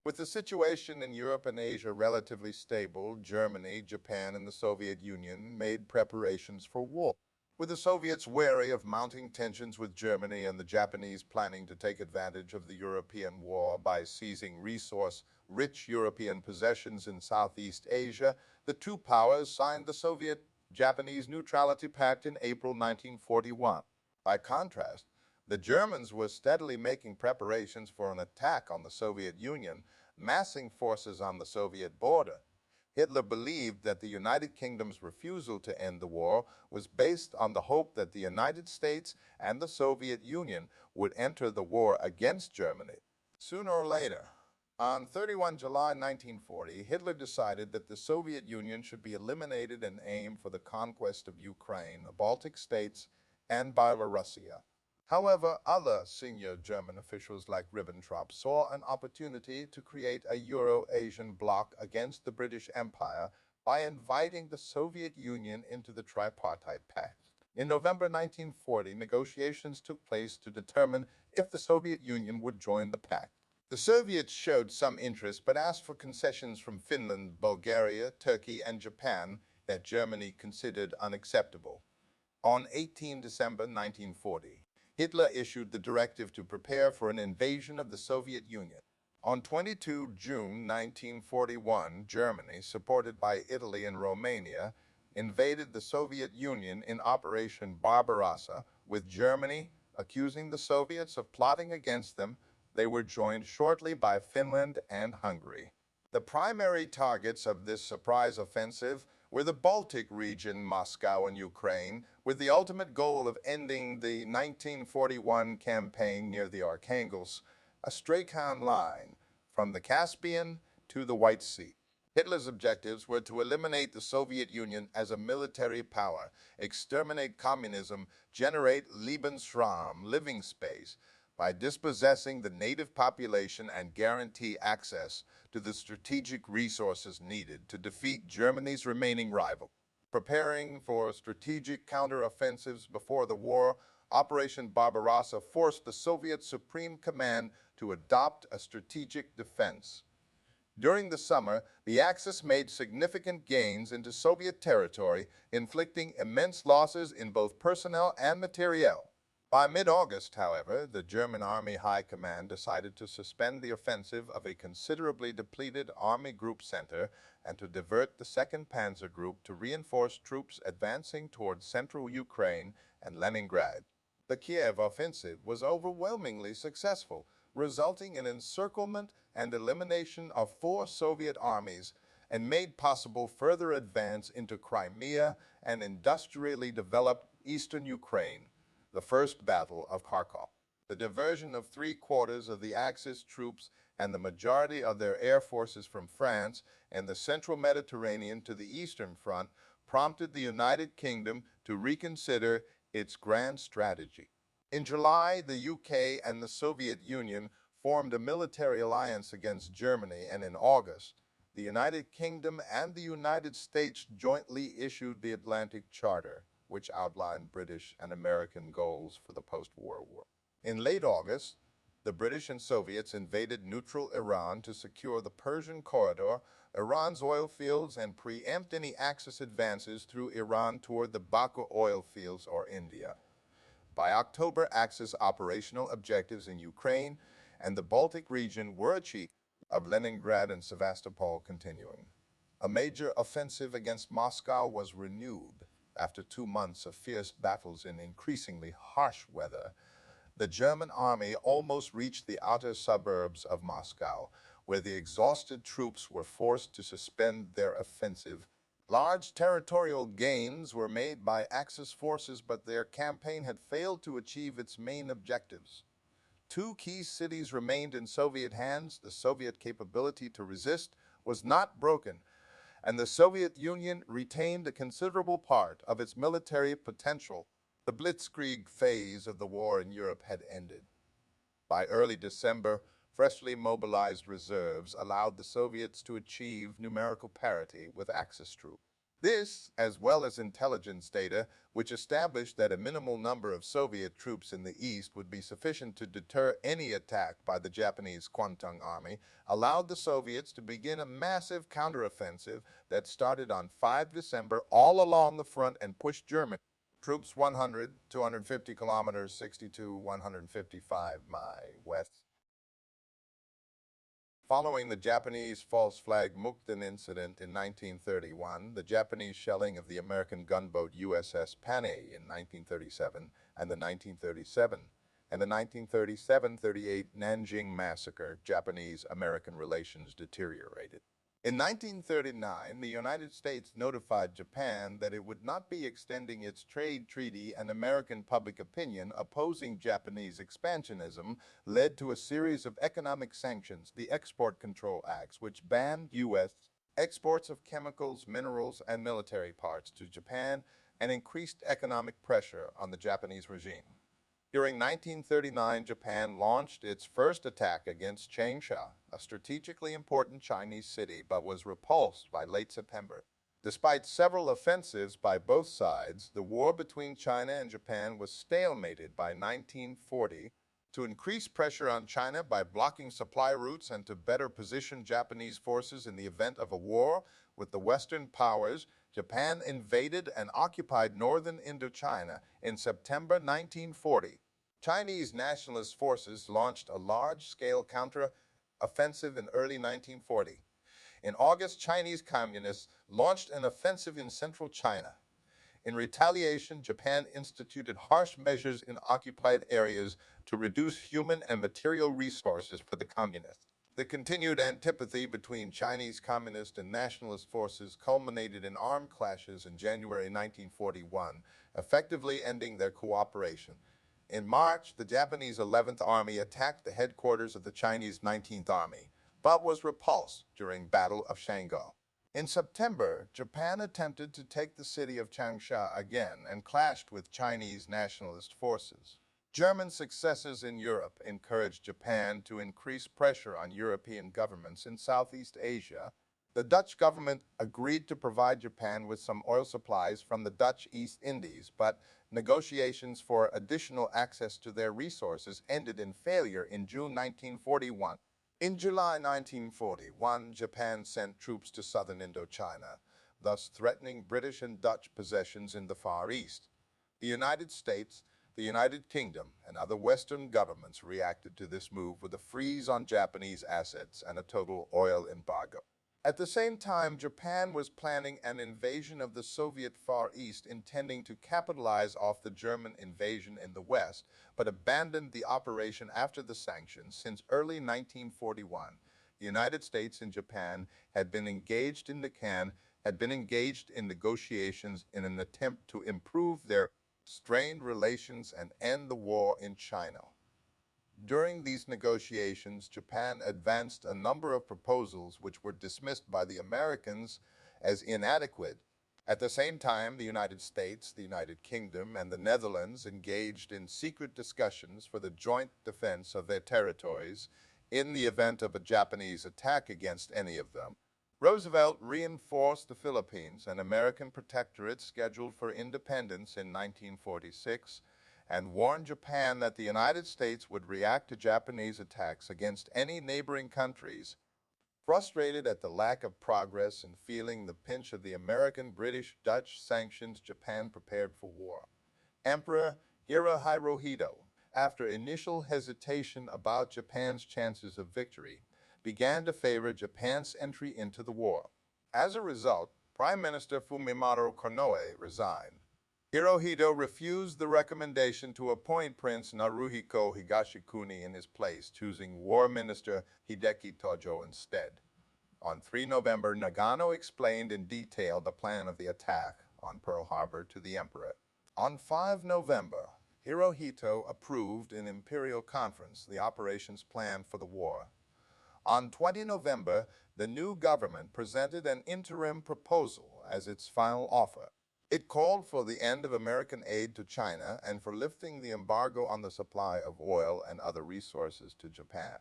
With the situation in Europe and Asia relatively stable, Germany, Japan, and the Soviet Union made preparations for war. With the Soviets wary of mounting tensions with Germany and the Japanese planning to take advantage of the European war by seizing resource-rich European possessions in Southeast Asia, the two powers signed the Soviet-Japanese Neutrality Pact in April 1941. By contrast, the Germans were steadily making preparations for an attack on the Soviet Union, massing forces on the Soviet border. Hitler believed that the United Kingdom's refusal to end the war was based on the hope that the United States and the Soviet Union would enter the war against Germany. Sooner or later, on 31 July 1940, Hitler decided that the Soviet Union should be eliminated and aimed for the conquest of Ukraine, the Baltic states, and Belarusia. However, other senior German officials like Ribbentrop saw an opportunity to create a Euro-Asian bloc against the British Empire by inviting the Soviet Union into the Tripartite Pact. In November 1940, negotiations took place to determine if the Soviet Union would join the pact. The Soviets showed some interest but asked for concessions from Finland, Bulgaria, Turkey, and Japan that Germany considered unacceptable. On 18 December 1940, Hitler issued the directive to prepare for an invasion of the Soviet Union. On 22 June 1941, Germany, supported by Italy and Romania, invaded the Soviet Union in Operation Barbarossa, with Germany accusing the Soviets of plotting against them. They were joined shortly by Finland and Hungary. The primary targets of this surprise offensive were the Baltic region, Moscow, and Ukraine, with the ultimate goal of ending the 1941 campaign near the Archangels, a Astrakhan line from the Caspian to the White Sea. Hitler's objectives were to eliminate the Soviet Union as a military power, exterminate communism, generate Lebensraum, living space, by dispossessing the native population and guarantee access to the strategic resources needed to defeat Germany's remaining rival. Preparing for strategic counteroffensives before the war, Operation Barbarossa forced the Soviet Supreme Command to adopt a strategic defense. During the summer, the Axis made significant gains into Soviet territory, inflicting immense losses in both personnel and materiel. By mid-August, however, the German Army High Command decided to suspend the offensive of a considerably depleted Army Group Center and to divert the 2nd Panzer Group to reinforce troops advancing towards central Ukraine and Leningrad. The Kiev offensive was overwhelmingly successful, resulting in encirclement and elimination of 4 Soviet armies and made possible further advance into Crimea and industrially developed eastern Ukraine. The First Battle of Kharkov. The diversion of 3/4 of the Axis troops and the majority of their air forces from France and the central Mediterranean to the Eastern Front prompted the United Kingdom to reconsider its grand strategy. In July, the UK and the Soviet Union formed a military alliance against Germany, and in August, the United Kingdom and the United States jointly issued the Atlantic Charter, which outlined British and American goals for the post-war war. In late August, the British and Soviets invaded neutral Iran to secure the Persian Corridor, Iran's oil fields, and preempt any Axis advances through Iran toward the Baku oil fields or India. By October, Axis operational objectives in Ukraine and the Baltic region were achieved, of Leningrad and Sevastopol continuing. A major offensive against Moscow was renewed. After 2 months of fierce battles in increasingly harsh weather, the German army almost reached the outer suburbs of Moscow, where the exhausted troops were forced to suspend their offensive. Large territorial gains were made by Axis forces, but their campaign had failed to achieve its main objectives. 2 key cities remained in Soviet hands. The Soviet capability to resist was not broken, and the Soviet Union retained a considerable part of its military potential. The blitzkrieg phase of the war in Europe had ended. By early December, freshly mobilized reserves allowed the Soviets to achieve numerical parity with Axis troops. This, as well as intelligence data, which established that a minimal number of Soviet troops in the east would be sufficient to deter any attack by the Japanese Kwantung Army, allowed the Soviets to begin a massive counteroffensive that started on 5 December all along the front and pushed German troops 100, 250 kilometers, 62, 155 miles west. Following the Japanese false flag Mukden incident in 1931, the Japanese shelling of the American gunboat USS Panay in 1937, and the 1937-38 Nanjing massacre, Japanese-American relations deteriorated. In 1939, the United States notified Japan that it would not be extending its trade treaty, and American public opinion opposing Japanese expansionism led to a series of economic sanctions, the Export Control Acts, which banned U.S. exports of chemicals, minerals, and military parts to Japan and increased economic pressure on the Japanese regime. During 1939, Japan launched its first attack against Changsha, a strategically important Chinese city, but was repulsed by late September. Despite several offensives by both sides, the war between China and Japan was stalemated by 1940. To increase pressure on China by blocking supply routes and to better position Japanese forces in the event of a war with the Western powers, Japan invaded and occupied northern Indochina in September 1940. Chinese nationalist forces launched a large-scale counter-offensive in early 1940. In August, Chinese communists launched an offensive in central China. In retaliation, Japan instituted harsh measures in occupied areas to reduce human and material resources for the communists. The continued antipathy between Chinese communist and nationalist forces culminated in armed clashes in January 1941, effectively ending their cooperation. In March, the Japanese 11th Army attacked the headquarters of the Chinese 19th Army, but was repulsed during Battle of Shango. In September, Japan attempted to take the city of Changsha again and clashed with Chinese nationalist forces. German successes in Europe encouraged Japan to increase pressure on European governments in Southeast Asia. The Dutch government agreed to provide Japan with some oil supplies from the Dutch East Indies, but negotiations for additional access to their resources ended in failure in June 1941. In July 1941, Japan sent troops to southern Indochina, thus threatening British and Dutch possessions in the Far East. The United States, the United Kingdom, and other Western governments reacted to this move with a freeze on Japanese assets and a total oil embargo. At the same time, Japan was planning an invasion of the Soviet Far East, intending to capitalize off the German invasion in the West, but abandoned the operation after the sanctions. Since early 1941, the United States and Japan had been engaged in negotiations in an attempt to improve their strained relations and end the war in China. During these negotiations, Japan advanced a number of proposals which were dismissed by the Americans as inadequate. At the same time, the United States, the United Kingdom, and the Netherlands engaged in secret discussions for the joint defense of their territories in the event of a Japanese attack against any of them. Roosevelt reinforced the Philippines, an American protectorate scheduled for independence in 1946, and warned Japan that the United States would react to Japanese attacks against any neighboring countries. Frustrated at the lack of progress and feeling the pinch of the American, British, Dutch sanctions, Japan prepared for war. Emperor Hirohito, after initial hesitation about Japan's chances of victory, began to favor Japan's entry into the war. As a result, Prime Minister Fumimaro Konoe resigned. Hirohito refused the recommendation to appoint Prince Naruhiko Higashikuni in his place, choosing War Minister Hideki Tojo instead. On 3 November, Nagano explained in detail the plan of the attack on Pearl Harbor to the Emperor. On 5 November, Hirohito approved in Imperial Conference the operations plan for the war. On 20 November, the new government presented an interim proposal as its final offer. It called for the end of American aid to China and for lifting the embargo on the supply of oil and other resources to Japan.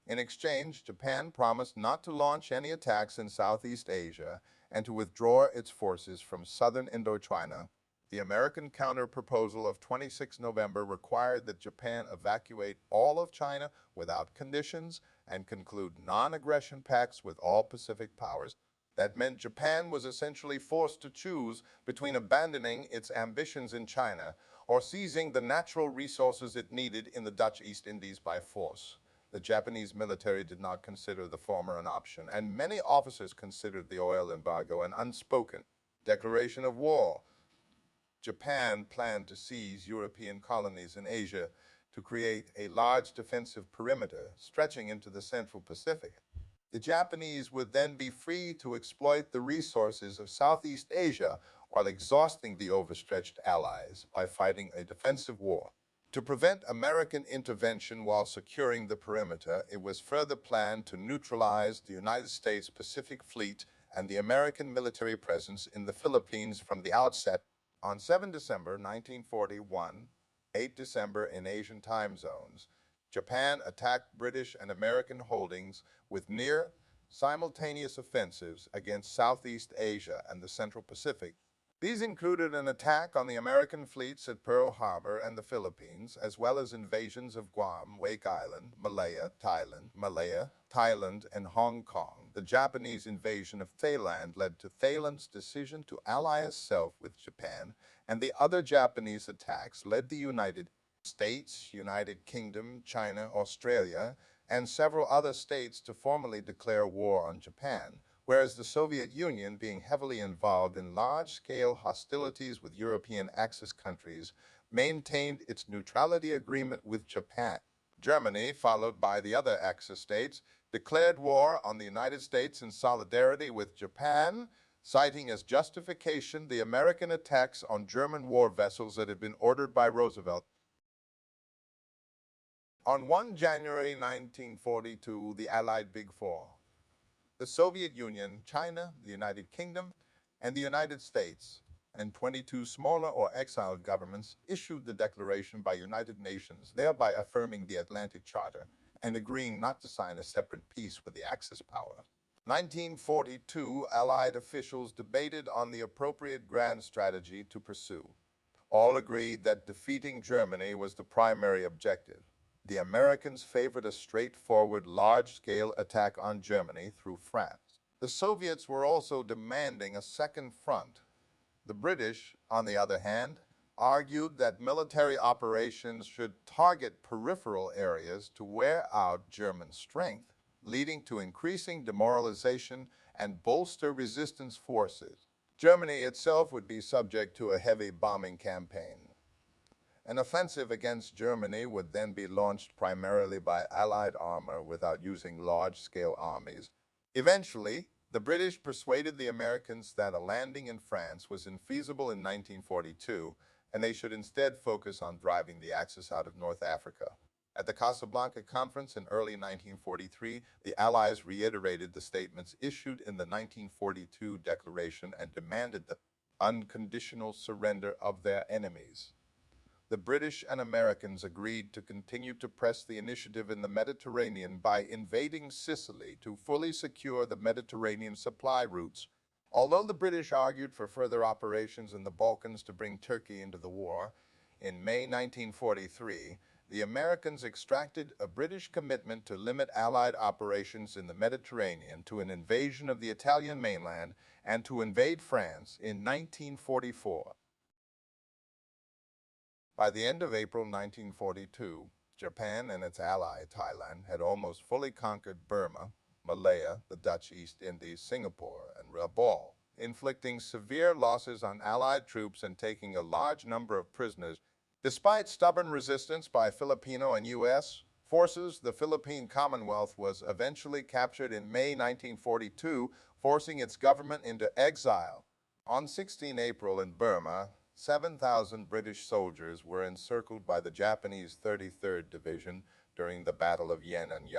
In exchange, Japan promised not to launch any attacks in Southeast Asia and to withdraw its forces from southern Indochina. The American counter-proposal of 26 November required that Japan evacuate all of China without conditions and conclude non-aggression pacts with all Pacific powers. That meant Japan was essentially forced to choose between abandoning its ambitions in China or seizing the natural resources it needed in the Dutch East Indies by force. The Japanese military did not consider the former an option, and many officers considered the oil embargo an unspoken declaration of war. Japan planned to seize European colonies in Asia to create a large defensive perimeter stretching into the Central Pacific. The Japanese would then be free to exploit the resources of Southeast Asia while exhausting the overstretched Allies by fighting a defensive war. To prevent American intervention while securing the perimeter, it was further planned to neutralize the United States Pacific Fleet and the American military presence in the Philippines from the outset. On 7 December 1941, 8 December in Asian time zones, Japan attacked British and American holdings with near simultaneous offensives against Southeast Asia and the Central Pacific. These included an attack on the American fleets at Pearl Harbor and the Philippines, as well as invasions of Guam, Wake Island, Malaya, Thailand, and Hong Kong. The Japanese invasion of Thailand led to Thailand's decision to ally itself with Japan, and the other Japanese attacks led the United States, United Kingdom, China, Australia, and several other states to formally declare war on Japan, whereas the Soviet Union, being heavily involved in large-scale hostilities with European Axis countries, maintained its neutrality agreement with Japan. Germany, followed by the other Axis states, declared war on the United States in solidarity with Japan, citing as justification the American attacks on German war vessels that had been ordered by Roosevelt. On 1 January 1942, the Allied Big Four, the Soviet Union, China, the United Kingdom, and the United States, and 22 smaller or exiled governments issued the declaration by United Nations, thereby affirming the Atlantic Charter and agreeing not to sign a separate peace with the Axis power. 1942, Allied officials debated on the appropriate grand strategy to pursue. All agreed that defeating Germany was the primary objective. The Americans favored a straightforward, large-scale attack on Germany through France. The Soviets were also demanding a second front. The British, on the other hand, argued that military operations should target peripheral areas to wear out German strength, leading to increasing demoralization and bolster resistance forces. Germany itself would be subject to a heavy bombing campaign. An offensive against Germany would then be launched primarily by Allied armor without using large-scale armies. Eventually, the British persuaded the Americans that a landing in France was infeasible in 1942, and they should instead focus on driving the Axis out of North Africa. At the Casablanca Conference in early 1943, the Allies reiterated the statements issued in the 1942 declaration and demanded the unconditional surrender of their enemies. The British and Americans agreed to continue to press the initiative in the Mediterranean by invading Sicily to fully secure the Mediterranean supply routes. Although the British argued for further operations in the Balkans to bring Turkey into the war, in May 1943, the Americans extracted a British commitment to limit Allied operations in the Mediterranean to an invasion of the Italian mainland and to invade France in 1944. By the end of April 1942, Japan and its ally, Thailand, had almost fully conquered Burma, Malaya, the Dutch East Indies, Singapore, and Rabaul, inflicting severe losses on Allied troops and taking a large number of prisoners. Despite stubborn resistance by Filipino and U.S. forces, the Philippine Commonwealth was eventually captured in May 1942, forcing its government into exile. On 16 April in Burma, 7,000 British soldiers were encircled by the Japanese 33rd Division, during the Battle of Yan'an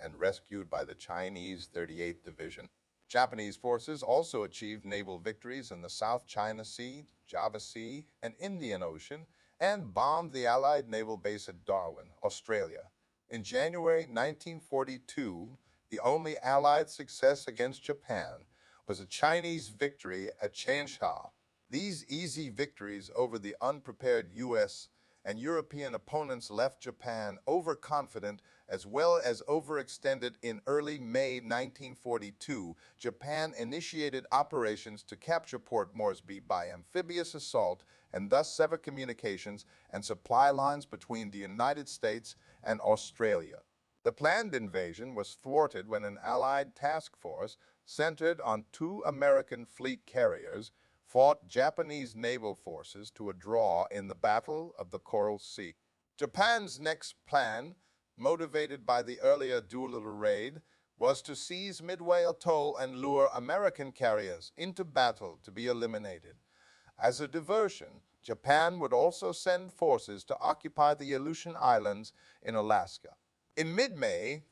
and rescued by the Chinese 38th Division. Japanese forces also achieved naval victories in the South China Sea, Java Sea, and Indian Ocean, and bombed the Allied naval base at Darwin, Australia. In January 1942, the only Allied success against Japan was a Chinese victory at Changsha. These easy victories over the unprepared U.S. and European opponents left Japan overconfident as well as overextended. In early May 1942, Japan initiated operations to capture Port Moresby by amphibious assault and thus sever communications and supply lines between the United States and Australia. The planned invasion was thwarted when an Allied task force centered on 2 American fleet carriers fought Japanese naval forces to a draw in the Battle of the Coral Sea. Japan's next plan, motivated by the earlier Doolittle raid, was to seize Midway Atoll and lure American carriers into battle to be eliminated. As a diversion, Japan would also send forces to occupy the Aleutian Islands in Alaska. In mid-May,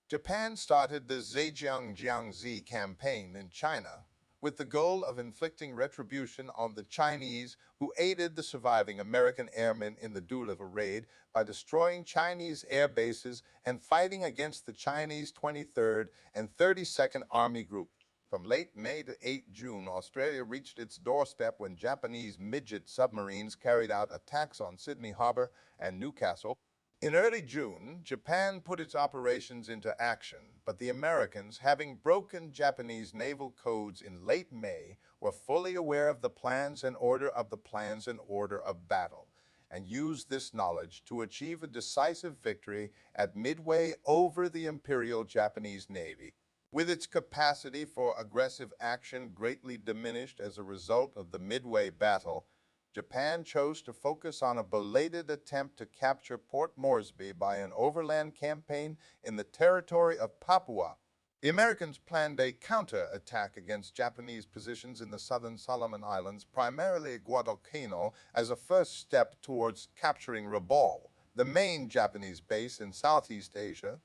Japan started the Zhejiang-Jiangxi campaign in China, with the goal of inflicting retribution on the Chinese who aided the surviving American airmen in the Doolittle raid by destroying Chinese air bases and fighting against the Chinese 23rd and 32nd Army Group. From late May to 8 June, Australia reached its doorstep when Japanese midget submarines carried out attacks on Sydney Harbor and Newcastle. In early June, Japan put its operations into action, but the Americans, having broken Japanese naval codes in late May, were fully aware of the plans and order of battle, and used this knowledge to achieve a decisive victory at Midway over the Imperial Japanese Navy. With its capacity for aggressive action greatly diminished as a result of the Midway battle, Japan chose to focus on a belated attempt to capture Port Moresby by an overland campaign in the territory of Papua. The Americans planned a counter-attack against Japanese positions in the southern Solomon Islands, primarily Guadalcanal, as a first step towards capturing Rabaul, the main Japanese base in Southeast Asia.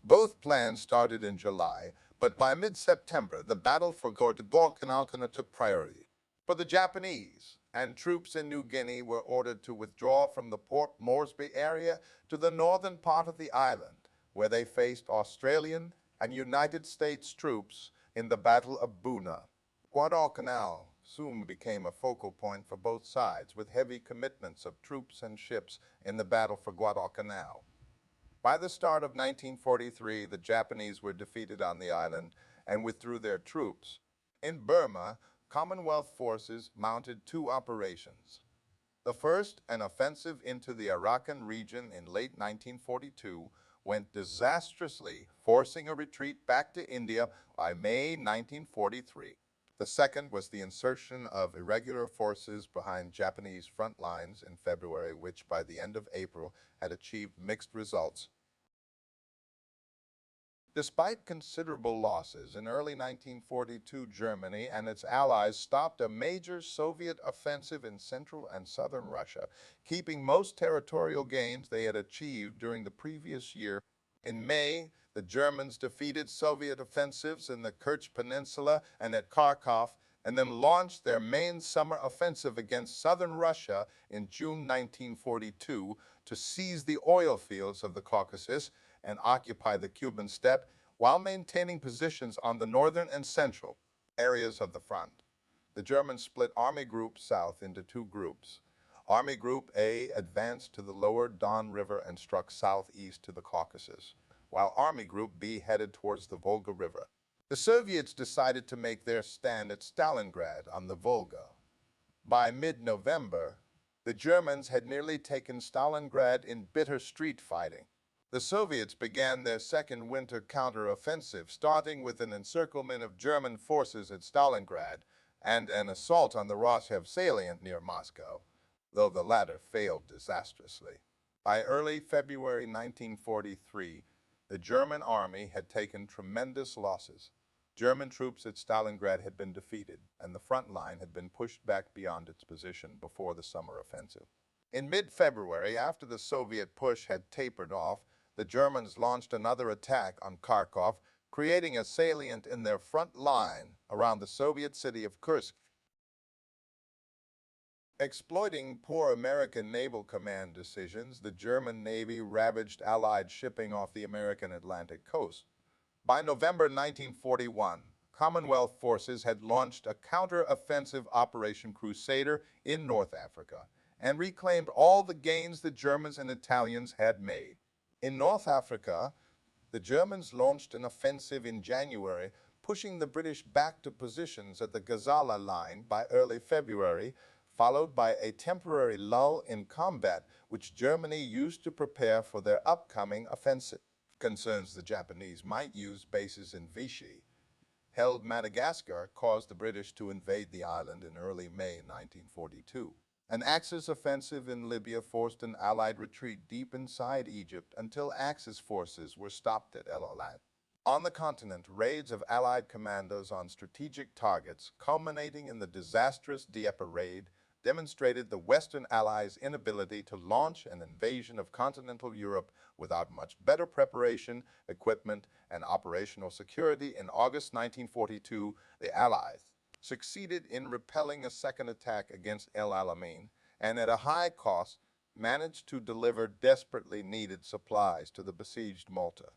Both plans started in July, but by mid-September, the battle for Guadalcanal took priority. For the Japanese, and troops in New Guinea were ordered to withdraw from the Port Moresby area to the northern part of the island, where they faced Australian and United States troops in the Battle of Buna. Guadalcanal soon became a focal point for both sides, with heavy commitments of troops and ships in the battle for Guadalcanal. By the start of 1943, the Japanese were defeated on the island and withdrew their troops. In Burma, Commonwealth forces mounted 2 operations. The first, an offensive into the Arakan region in late 1942, went disastrously, forcing a retreat back to India by May 1943. The second was the insertion of irregular forces behind Japanese front lines in February, which by the end of April had achieved mixed results. Despite considerable losses, in early 1942, Germany and its allies stopped a major Soviet offensive in central and southern Russia, keeping most territorial gains they had achieved during the previous year. In May, the Germans defeated Soviet offensives in the Kerch Peninsula and at Kharkov, and then launched their main summer offensive against southern Russia in June 1942 to seize the oil fields of the Caucasus and occupy the Cuban steppe while maintaining positions on the northern and central areas of the front. The Germans split Army Group South into 2 groups. Army Group A advanced to the lower Don River and struck southeast to the Caucasus, while Army Group B headed towards the Volga River. The Soviets decided to make their stand at Stalingrad on the Volga. By mid-November, the Germans had nearly taken Stalingrad in bitter street fighting. The Soviets began their second winter counter-offensive, starting with an encirclement of German forces at Stalingrad and an assault on the Roshev salient near Moscow, though the latter failed disastrously. By early February 1943, the German army had taken tremendous losses. German troops at Stalingrad had been defeated, and the front line had been pushed back beyond its position before the summer offensive. In mid-February, after the Soviet push had tapered off, the Germans launched another attack on Kharkov, creating a salient in their front line around the Soviet city of Kursk. Exploiting poor American Naval Command decisions, the German Navy ravaged Allied shipping off the American Atlantic coast. By November 1941, Commonwealth forces had launched a counter-offensive Operation Crusader in North Africa and reclaimed all the gains the Germans and Italians had made. In North Africa, the Germans launched an offensive in January, pushing the British back to positions at the Gazala line by early February, followed by a temporary lull in combat, which Germany used to prepare for their upcoming offensive. Concerns the Japanese might use bases in Vichy held Madagascar caused the British to invade the island in early May 1942. An Axis offensive in Libya forced an Allied retreat deep inside Egypt until Axis forces were stopped at El Olat. On the continent, raids of Allied commandos on strategic targets, culminating in the disastrous Dieppe raid, demonstrated the Western Allies' inability to launch an invasion of continental Europe without much better preparation, equipment, and operational security. In August 1942, the Allies succeeded in repelling a second attack against El Alamein, and at a high cost, managed to deliver desperately needed supplies to the besieged Malta.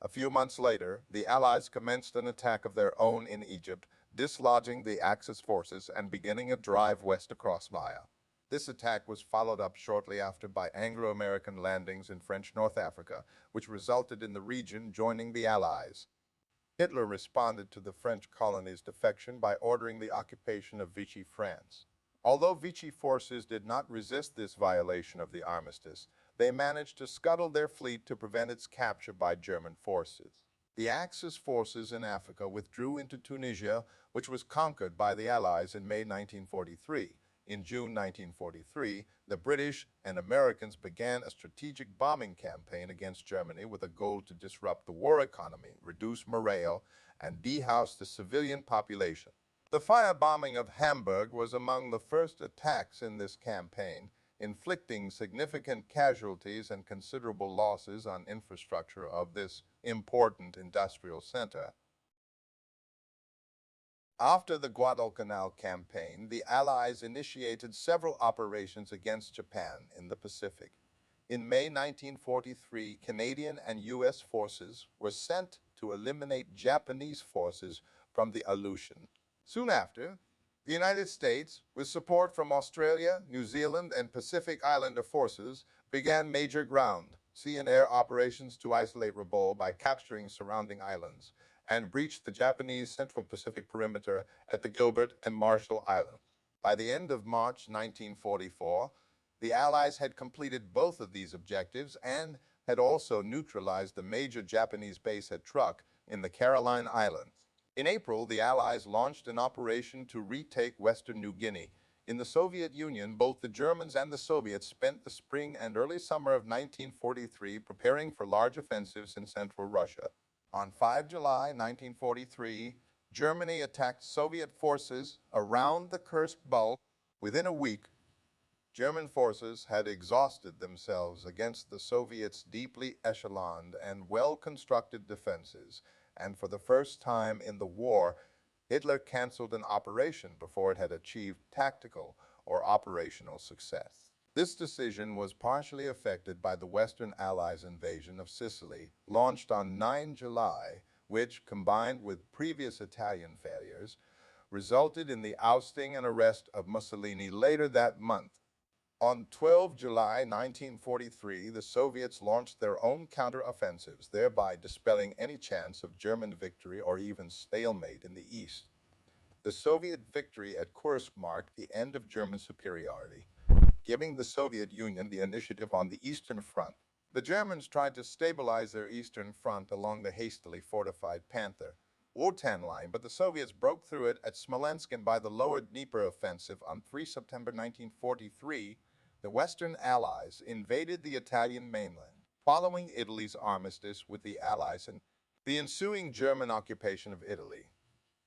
A few months later, the Allies commenced an attack of their own in Egypt, dislodging the Axis forces and beginning a drive west across Libya. This attack was followed up shortly after by Anglo-American landings in French North Africa, which resulted in the region joining the Allies. Hitler responded to the French colonies' defection by ordering the occupation of Vichy, France. Although Vichy forces did not resist this violation of the armistice, they managed to scuttle their fleet to prevent its capture by German forces. The Axis forces in Africa withdrew into Tunisia, which was conquered by the Allies in May 1943. In June 1943, the British and Americans began a strategic bombing campaign against Germany with a goal to disrupt the war economy, reduce morale, and dehouse the civilian population. The firebombing of Hamburg was among the first attacks in this campaign, inflicting significant casualties and considerable losses on infrastructure of this important industrial center. After the Guadalcanal campaign, the Allies initiated several operations against Japan in the Pacific. In May 1943, Canadian and U.S. forces were sent to eliminate Japanese forces from the Aleutian. Soon after, the United States, with support from Australia, New Zealand, and Pacific Islander forces, began major ground, sea and air operations to isolate Rabaul by capturing surrounding islands, and breached the Japanese Central Pacific perimeter at the Gilbert and Marshall Islands. By the end of March 1944, the Allies had completed both of these objectives and had also neutralized the major Japanese base at Truk in the Caroline Islands. In April, the Allies launched an operation to retake Western New Guinea. In the Soviet Union, both the Germans and the Soviets spent the spring and early summer of 1943 preparing for large offensives in central Russia. On 5 July 1943, Germany attacked Soviet forces around the Kursk Bulk. Within a week, German forces had exhausted themselves against the Soviets' deeply echeloned and well-constructed defenses, and for the first time in the war, Hitler canceled an operation before it had achieved tactical or operational success. This decision was partially affected by the Western Allies' invasion of Sicily, launched on 9 July, which, combined with previous Italian failures, resulted in the ousting and arrest of Mussolini later that month. On 12 July 1943, the Soviets launched their own counter-offensives, thereby dispelling any chance of German victory or even stalemate in the East. The Soviet victory at Kursk marked the end of German superiority, giving the Soviet Union the initiative on the Eastern Front. The Germans tried to stabilize their Eastern Front along the hastily fortified Panther-Wotan line, but the Soviets broke through it at Smolensk, and by the Lower Dnieper offensive on 3 September 1943, the Western Allies invaded the Italian mainland. Following Italy's armistice with the Allies and the ensuing German occupation of Italy,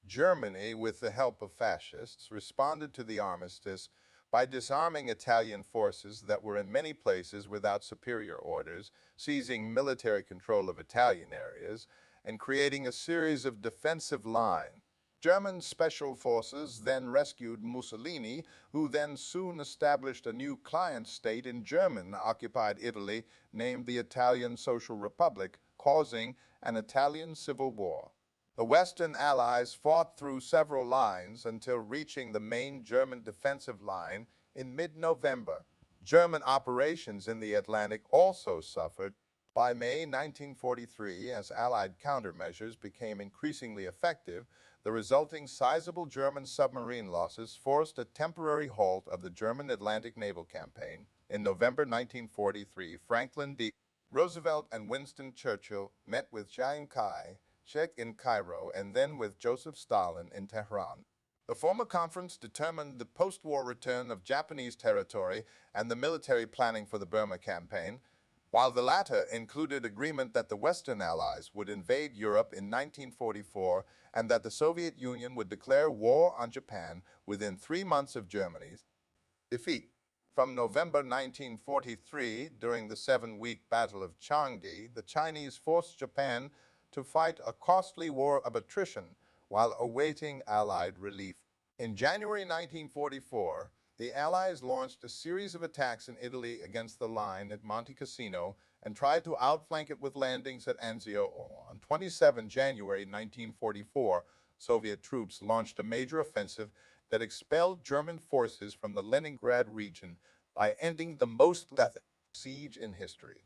Germany, with the help of fascists, responded to the armistice by disarming Italian forces that were in many places without superior orders, seizing military control of Italian areas, and creating a series of defensive lines. German special forces then rescued Mussolini, who then soon established a new client state in German-occupied Italy named the Italian Social Republic, causing an Italian civil war. The Western Allies fought through several lines until reaching the main German defensive line in mid-November. German operations in the Atlantic also suffered. By May 1943, as Allied countermeasures became increasingly effective, the resulting sizable German submarine losses forced a temporary halt of the German Atlantic naval campaign. In November 1943, Franklin D. Roosevelt and Winston Churchill met with Chiang Kai-shek in Cairo and then with Joseph Stalin in Tehran. The former conference determined the post-war return of Japanese territory and the military planning for the Burma campaign, while the latter included agreement that the Western Allies would invade Europe in 1944 and that the Soviet Union would declare war on Japan within 3 months of Germany's defeat. From November 1943, during the 7-week Battle of Changi, the Chinese forced Japan to fight a costly war of attrition while awaiting Allied relief. In January 1944, the Allies launched a series of attacks in Italy against the line at Monte Cassino and tried to outflank it with landings at Anzio. On 27 January 1944, Soviet troops launched a major offensive that expelled German forces from the Leningrad region by ending the most lethal siege in history.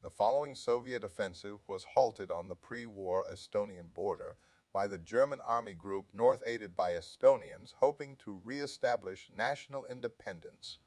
The following Soviet offensive was halted on the pre-war Estonian border by the German Army Group North, aided by Estonians hoping to re-establish national independence.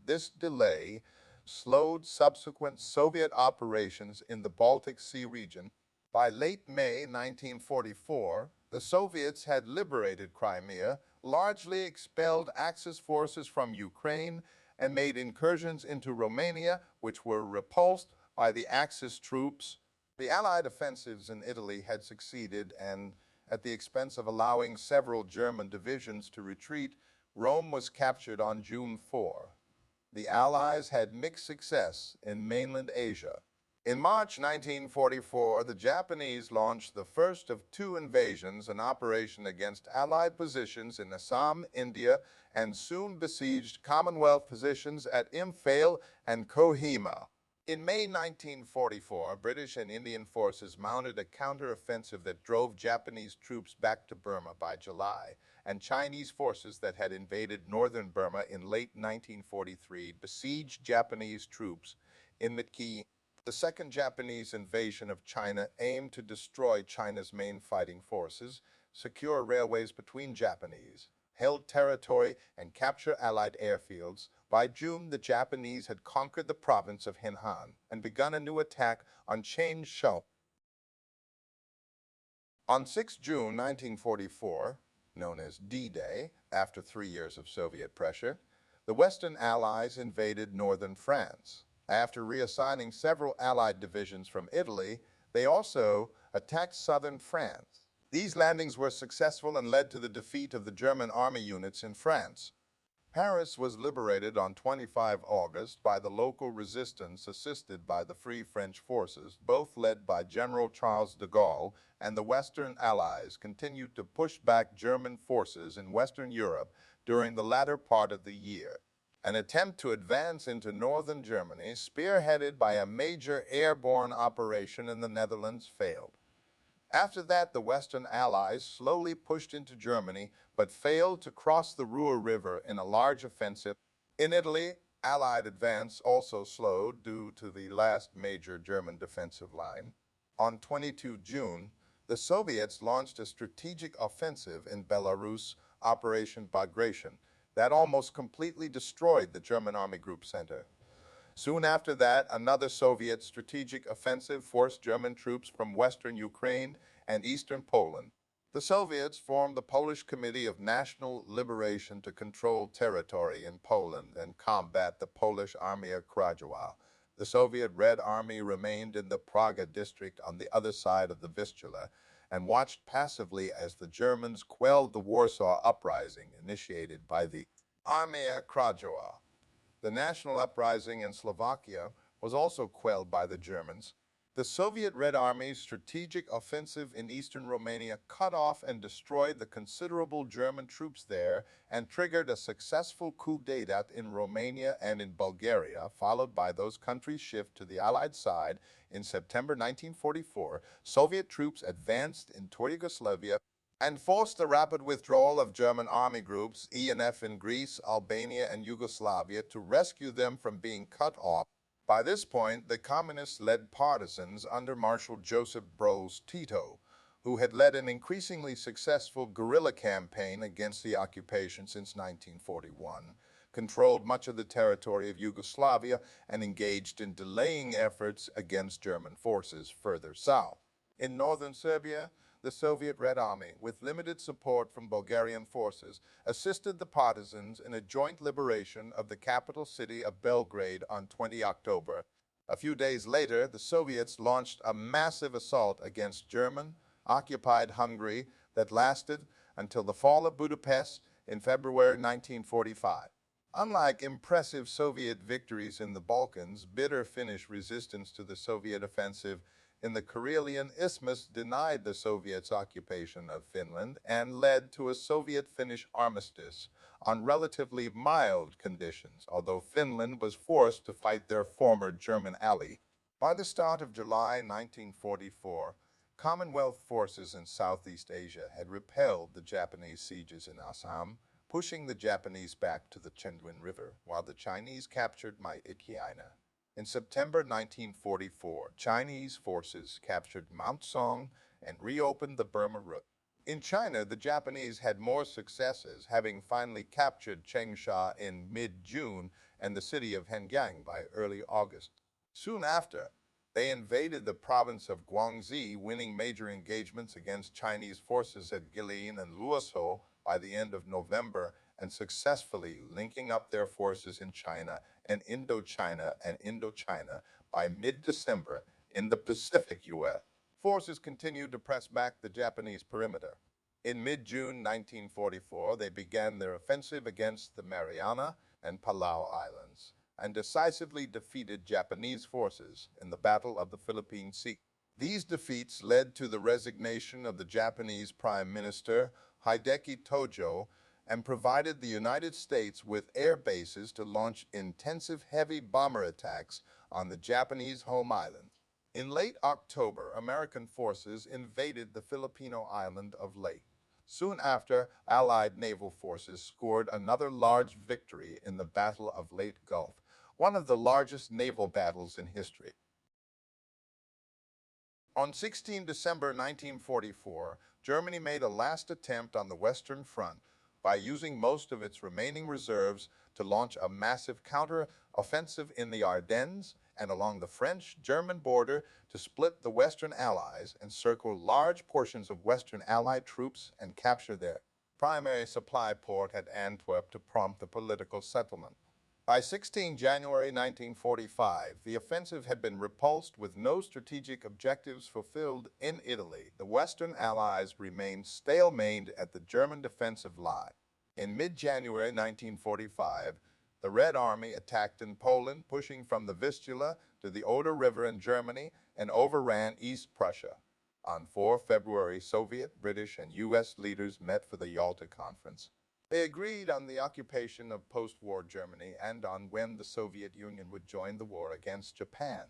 This delay slowed subsequent Soviet operations in the Baltic Sea region. By late May 1944, the Soviets had liberated Crimea, largely expelled Axis forces from Ukraine, and made incursions into Romania, which were repulsed by the Axis troops. The Allied offensives in Italy had succeeded, and at the expense of allowing several German divisions to retreat, Rome was captured on June 4. The Allies had mixed success in mainland Asia. In March 1944, the Japanese launched the first of 2 invasions, an operation against Allied positions in Assam, India, and soon besieged Commonwealth positions at Imphal and Kohima. In May 1944, British and Indian forces mounted a counter-offensive that drove Japanese troops back to Burma by July, and Chinese forces that had invaded northern Burma in late 1943 besieged Japanese troops in Mitki. The second Japanese invasion of China aimed to destroy China's main fighting forces, secure railways between Japanese held territory, and capture Allied airfields. By June, the Japanese had conquered the province of Henan and begun a new attack on Changsha. On 6 June 1944, known as D-Day, after 3 years of Soviet pressure, the Western Allies invaded northern France. After reassigning several Allied divisions from Italy, they also attacked southern France. These landings were successful and led to the defeat of the German army units in France. Paris was liberated on 25 August by the local resistance assisted by the Free French forces, both led by General Charles de Gaulle, and the Western Allies continued to push back German forces in Western Europe during the latter part of the year. An attempt to advance into northern Germany, spearheaded by a major airborne operation in the Netherlands, failed. After that, the Western Allies slowly pushed into Germany, but failed to cross the Ruhr River in a large offensive. In Italy, Allied advance also slowed due to the last major German defensive line. On 22 June, the Soviets launched a strategic offensive in Belarus, Operation Bagration, that almost completely destroyed the German Army Group Center. Soon after that, another Soviet strategic offensive forced German troops from western Ukraine and eastern Poland. The Soviets formed the Polish Committee of National Liberation to control territory in Poland and combat the Polish Armia Krajowa. The Soviet Red Army remained in the Praga district on the other side of the Vistula and watched passively as the Germans quelled the Warsaw Uprising initiated by the Armia Krajowa. The national uprising in Slovakia was also quelled by the Germans. The Soviet Red Army's strategic offensive in eastern Romania cut off and destroyed the considerable German troops there and triggered a successful coup d'etat in Romania and in Bulgaria, followed by those countries' shift to the Allied side. In September 1944, Soviet troops advanced into Yugoslavia and forced the rapid withdrawal of German army groups, E and F in Greece, Albania, and Yugoslavia to rescue them from being cut off. By this point, the communists led partisans under Marshal Joseph Broz Tito, who had led an increasingly successful guerrilla campaign against the occupation since 1941, controlled much of the territory of Yugoslavia, and engaged in delaying efforts against German forces further south. In northern Serbia, the Soviet Red Army, with limited support from Bulgarian forces, assisted the partisans in a joint liberation of the capital city of Belgrade on 20 October. A few days later, the Soviets launched a massive assault against German-occupied Hungary that lasted until the fall of Budapest in February 1945. Unlike impressive Soviet victories in the Balkans, bitter Finnish resistance to the Soviet offensive in the Karelian Isthmus denied the Soviets' occupation of Finland and led to a Soviet-Finnish armistice on relatively mild conditions, although Finland was forced to fight their former German ally. By the start of July 1944, Commonwealth forces in Southeast Asia had repelled the Japanese sieges in Assam, pushing the Japanese back to the Chenduin River, while the Chinese captured Myitkyina. In September 1944, Chinese forces captured Mount Song and reopened the Burma Route. In China, the Japanese had more successes, having finally captured Changsha in mid-June and the city of Hengyang by early August. Soon after, they invaded the province of Guangxi, winning major engagements against Chinese forces at Guilin and Luoshou by the end of November, and successfully linking up their forces in China and Indochina by mid-December in the Pacific U.S. Forces continued to press back the Japanese perimeter. In mid-June 1944, they began their offensive against the Mariana and Palau Islands and decisively defeated Japanese forces in the Battle of the Philippine Sea. These defeats led to the resignation of the Japanese Prime Minister Hideki Tojo and provided the United States with air bases to launch intensive heavy bomber attacks on the Japanese home island. In late October, American forces invaded the Filipino island of Leyte. Soon after, Allied naval forces scored another large victory in the Battle of Leyte Gulf, one of the largest naval battles in history. On 16 December 1944, Germany made a last attempt on the Western Front by using most of its remaining reserves to launch a massive counter-offensive in the Ardennes and along the French-German border to split the Western Allies, encircle large portions of Western Allied troops, and capture their primary supply port at Antwerp to prompt the political settlement. By 16 January 1945, the offensive had been repulsed with no strategic objectives fulfilled in Italy. The Western Allies remained stalemated at the German defensive line. In mid-January 1945, the Red Army attacked in Poland, pushing from the Vistula to the Oder River in Germany and overran East Prussia. On 4 February, Soviet, British, and U.S. leaders met for the Yalta Conference. They agreed on the occupation of post-war Germany and on when the Soviet Union would join the war against Japan.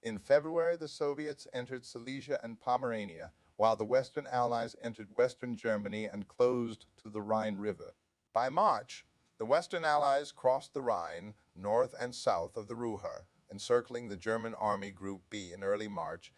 In February, the Soviets entered Silesia and Pomerania, while the Western Allies entered Western Germany and closed to the Rhine River. By March, the Western Allies crossed the Rhine north and south of the Ruhr, encircling the German Army Group B in early March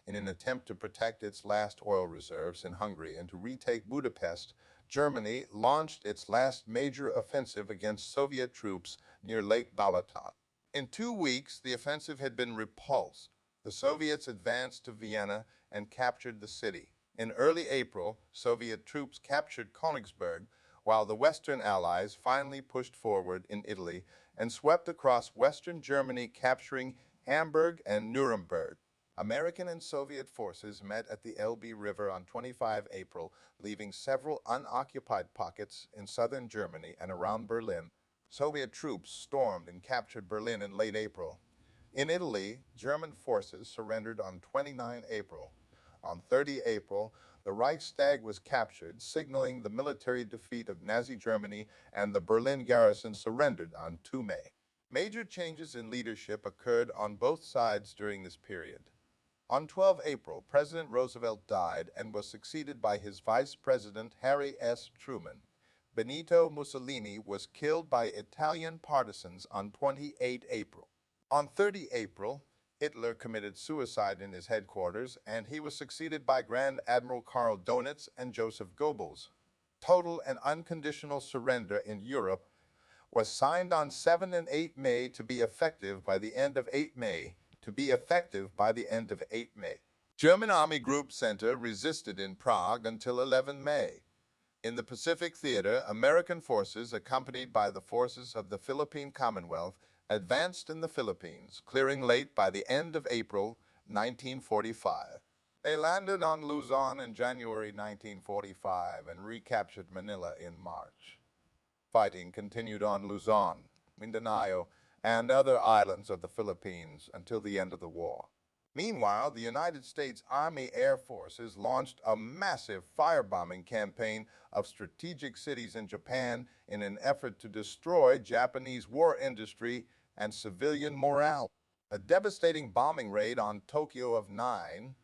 in an attempt to protect its last oil reserves in Hungary and to retake Budapest. Germany launched its last major offensive against Soviet troops near Lake Balaton. In 2 weeks, the offensive had been repulsed. The Soviets advanced to Vienna and captured the city. In early April, Soviet troops captured Königsberg, while the Western Allies finally pushed forward in Italy and swept across Western Germany, capturing Hamburg and Nuremberg. American and Soviet forces met at the Elbe River on 25 April, leaving several unoccupied pockets in southern Germany and around Berlin. Soviet troops stormed and captured Berlin in late April. In Italy, German forces surrendered on 29 April. On 30 April, the Reichstag was captured, signaling the military defeat of Nazi Germany, and the Berlin garrison surrendered on 2 May. Major changes in leadership occurred on both sides during this period. On 12 April, President Roosevelt died and was succeeded by his Vice President Harry S. Truman. Benito Mussolini was killed by Italian partisans on 28 April. On 30 April, Hitler committed suicide in his headquarters, and he was succeeded by Grand Admiral Karl Donitz and Joseph Goebbels. Total and unconditional surrender in Europe was signed on 7 and 8 May to be effective by the end of 8 May. German Army Group Center resisted in Prague until 11 May. In the Pacific Theater, American forces, accompanied by the forces of the Philippine Commonwealth, advanced in the Philippines, clearing late by the end of April 1945. They landed on Luzon in January 1945 and recaptured Manila in March. Fighting continued on Luzon, Mindanao, and other islands of the Philippines until the end of the war. Meanwhile, the United States Army Air Forces launched a massive firebombing campaign of strategic cities in Japan in an effort to destroy Japanese war industry and civilian morale. A devastating bombing raid on Tokyo of 9-10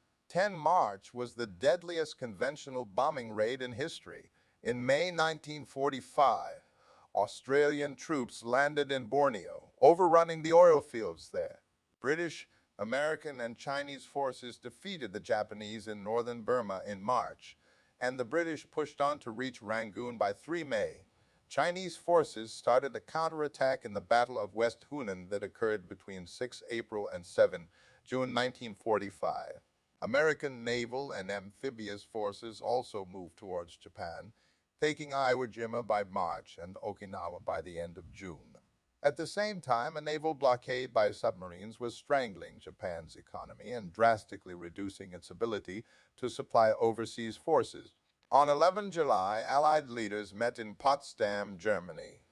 March was the deadliest conventional bombing raid in history. In May 1945, Australian troops landed in Borneo, overrunning the oil fields there. British, American, and Chinese forces defeated the Japanese in northern Burma in March, and the British pushed on to reach Rangoon by 3 May. Chinese forces started a counterattack in the Battle of West Hunan that occurred between 6 April and 7 June 1945. American naval and amphibious forces also moved towards Japan, taking Iwo Jima by March and Okinawa by the end of June. At the same time, a naval blockade by submarines was strangling Japan's economy and drastically reducing its ability to supply overseas forces. On 11 July, Allied leaders met in Potsdam, Germany.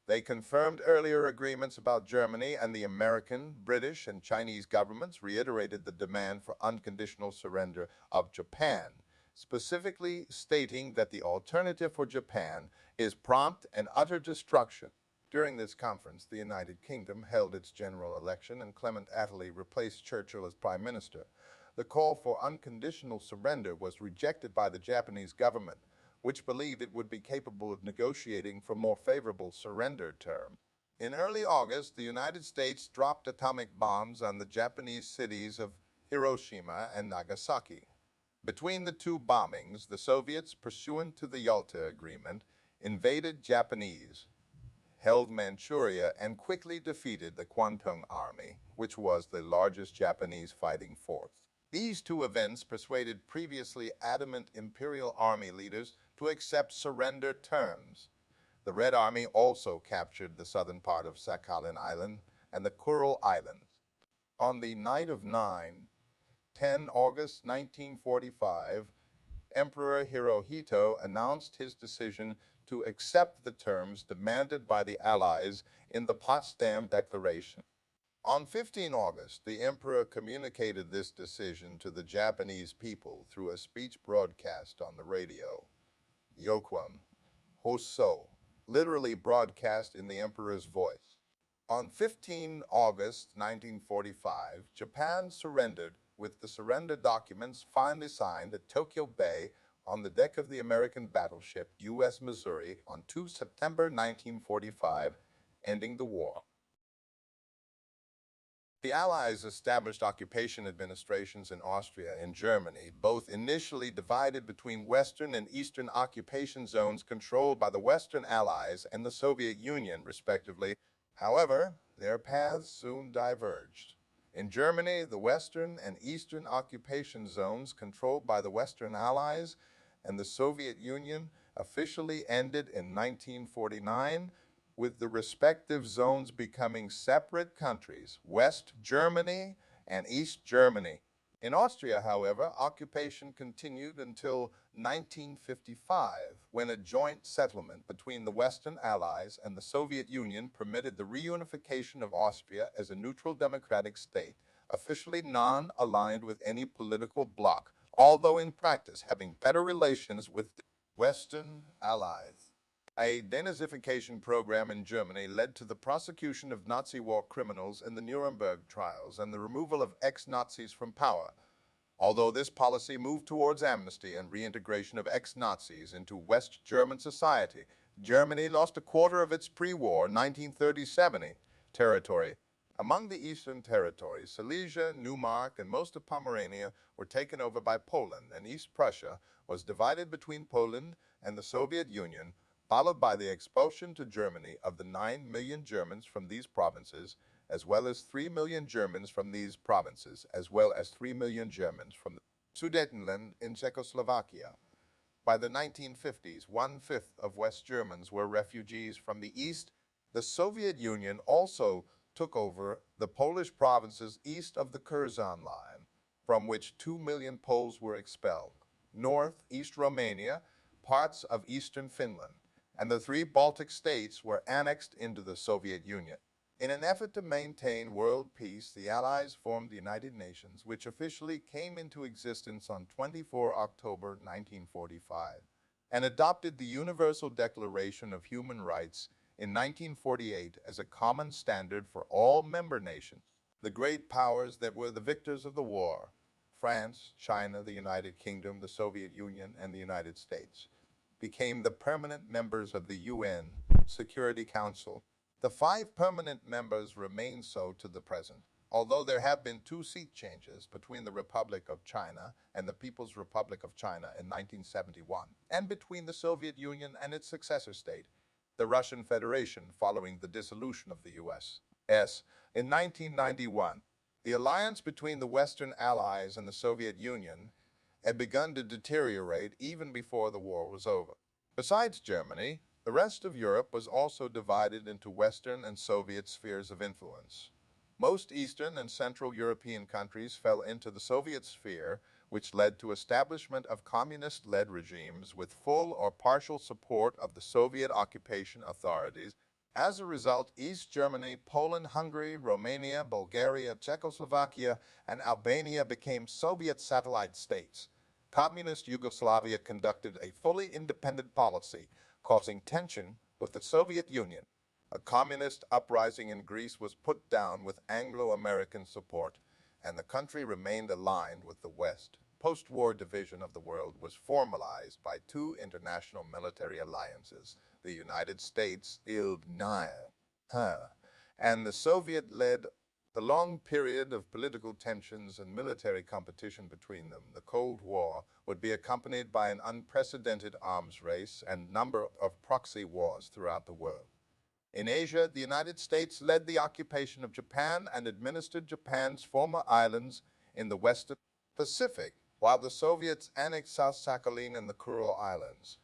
They confirmed earlier agreements about Germany, and the American, British, and Chinese governments reiterated the demand for unconditional surrender of Japan, specifically stating that the alternative for Japan is prompt and utter destruction. During this conference, the United Kingdom held its general election, and Clement Attlee replaced Churchill as Prime Minister. The call for unconditional surrender was rejected by the Japanese government, which believed it would be capable of negotiating for more favorable surrender terms. In early August, the United States dropped atomic bombs on the Japanese cities of Hiroshima and Nagasaki. Between the two bombings, the Soviets, pursuant to the Yalta Agreement, invaded Japanese, held Manchuria, and quickly defeated the Kwantung Army, which was the largest Japanese fighting force. These two events persuaded previously adamant Imperial Army leaders to accept surrender terms. The Red Army also captured the southern part of Sakhalin Island and the Kuril Islands. On the night of 9-10 August 1945, Emperor Hirohito announced his decision to accept the terms demanded by the Allies in the Potsdam Declaration. On 15 August, the Emperor communicated this decision to the Japanese people through a speech broadcast on the radio. Yokwam Hoso, literally broadcast in the Emperor's voice. On 15 August 1945, Japan surrendered, with the surrender documents finally signed at Tokyo Bay on the deck of the American battleship U.S. Missouri on 2 September 1945, ending the war. The Allies established occupation administrations in Austria and Germany, both initially divided between Western and Eastern occupation zones controlled by the Western Allies and the Soviet Union, respectively. However, their paths soon diverged. In Germany, the Western and Eastern occupation zones controlled by the Western Allies and the Soviet Union officially ended in 1949, with the respective zones becoming separate countries, West Germany and East Germany. In Austria, however, occupation continued until 1955, when a joint settlement between the Western Allies and the Soviet Union permitted the reunification of Austria as a neutral democratic state, officially non-aligned with any political bloc, although in practice having better relations with the Western Allies. A denazification program in Germany led to the prosecution of Nazi war criminals in the Nuremberg trials and the removal of ex-Nazis from power. Although this policy moved towards amnesty and reintegration of ex-Nazis into West German society, Germany lost a quarter of its pre-war 1937 territory. Among the eastern territories, Silesia, Neumark, and most of Pomerania were taken over by Poland, and East Prussia was divided between Poland and the Soviet Union, followed by the expulsion to Germany of the 9 million Germans from these provinces, as well as 3 million Germans from these provinces, as well as 3 million Germans from the Sudetenland in Czechoslovakia. By the 1950s, 1/5 of West Germans were refugees from the East. The Soviet Union also took over the Polish provinces east of the Curzon line, from which 2 million Poles were expelled, north, East Romania, parts of eastern Finland, and the 3 Baltic states were annexed into the Soviet Union. In an effort to maintain world peace, the Allies formed the United Nations, which officially came into existence on 24 October 1945, and adopted the Universal Declaration of Human Rights in 1948 as a common standard for all member nations. The great powers that were the victors of the war, France, China, the United Kingdom, the Soviet Union, and the United States, became the permanent members of the UN Security Council. The 5 permanent members remain so to the present, although there have been 2 seat changes between the Republic of China and the People's Republic of China in 1971, and between the Soviet Union and its successor state, the Russian Federation, following the dissolution of the USSR in 1991. The alliance between the Western Allies and the Soviet Union had begun to deteriorate even before the war was over. Besides Germany, the rest of Europe was also divided into Western and Soviet spheres of influence. Most Eastern and Central European countries fell into the Soviet sphere, which led to establishment of communist-led regimes with full or partial support of the Soviet occupation authorities. As a result, East Germany, Poland, Hungary, Romania, Bulgaria, Czechoslovakia, and Albania became Soviet satellite states. Communist Yugoslavia conducted a fully independent policy, causing tension with the Soviet Union. A communist uprising in Greece was put down with Anglo-American support, and the country remained aligned with the West. Post-war division of the world was formalized by 2 international military alliances, the United States, and the Soviet-led. The long period of political tensions and military competition between them, the Cold War, would be accompanied by an unprecedented arms race and number of proxy wars throughout the world. In Asia, the United States led the occupation of Japan and administered Japan's former islands in the Western Pacific, while the Soviets annexed South Sakhalin and the Kuril Islands.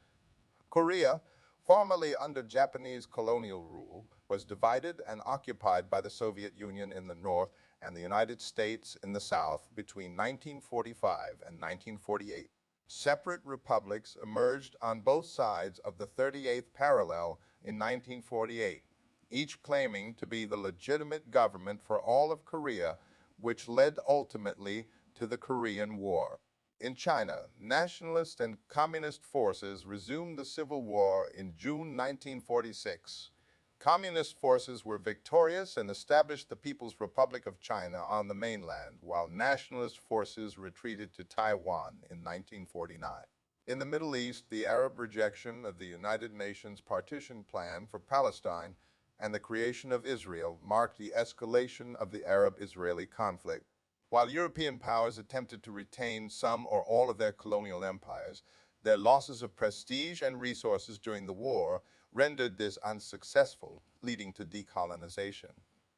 Korea, formerly under Japanese colonial rule, was divided and occupied by the Soviet Union in the north and the United States in the south between 1945 and 1948. Separate republics emerged on both sides of the 38th parallel in 1948, each claiming to be the legitimate government for all of Korea, which led ultimately to the Korean War. In China, nationalist and communist forces resumed the civil war in June 1946. Communist forces were victorious and established the People's Republic of China on the mainland, while nationalist forces retreated to Taiwan in 1949. In the Middle East, the Arab rejection of the United Nations partition plan for Palestine and the creation of Israel marked the escalation of the Arab-Israeli conflict. While European powers attempted to retain some or all of their colonial empires, their losses of prestige and resources during the war rendered this unsuccessful, leading to decolonization.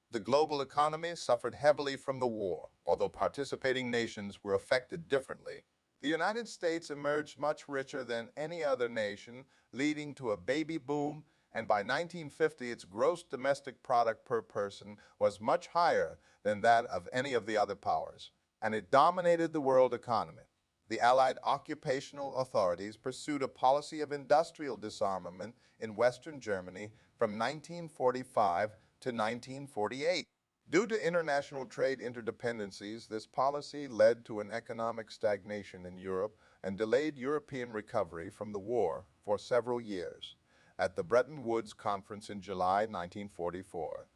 The global economy suffered heavily from the war, although participating nations were affected differently. The United States emerged much richer than any other nation, leading to a baby boom, and by 1950 its gross domestic product per person was much higher than that of any of the other powers. and it dominated the world economy. The Allied occupational authorities pursued a policy of industrial disarmament in Western Germany from 1945 to 1948. Due to international trade interdependencies, this policy led to an economic stagnation in Europe and delayed European recovery from the war for several years. At the Bretton Woods Conference in July 1944,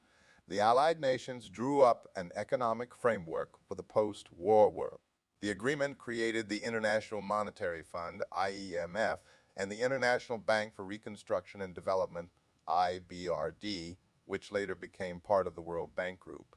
the Allied nations drew up an economic framework for the post-war world. The agreement created the International Monetary Fund, IEMF, and the International Bank for Reconstruction and Development, IBRD, which later became part of the World Bank Group.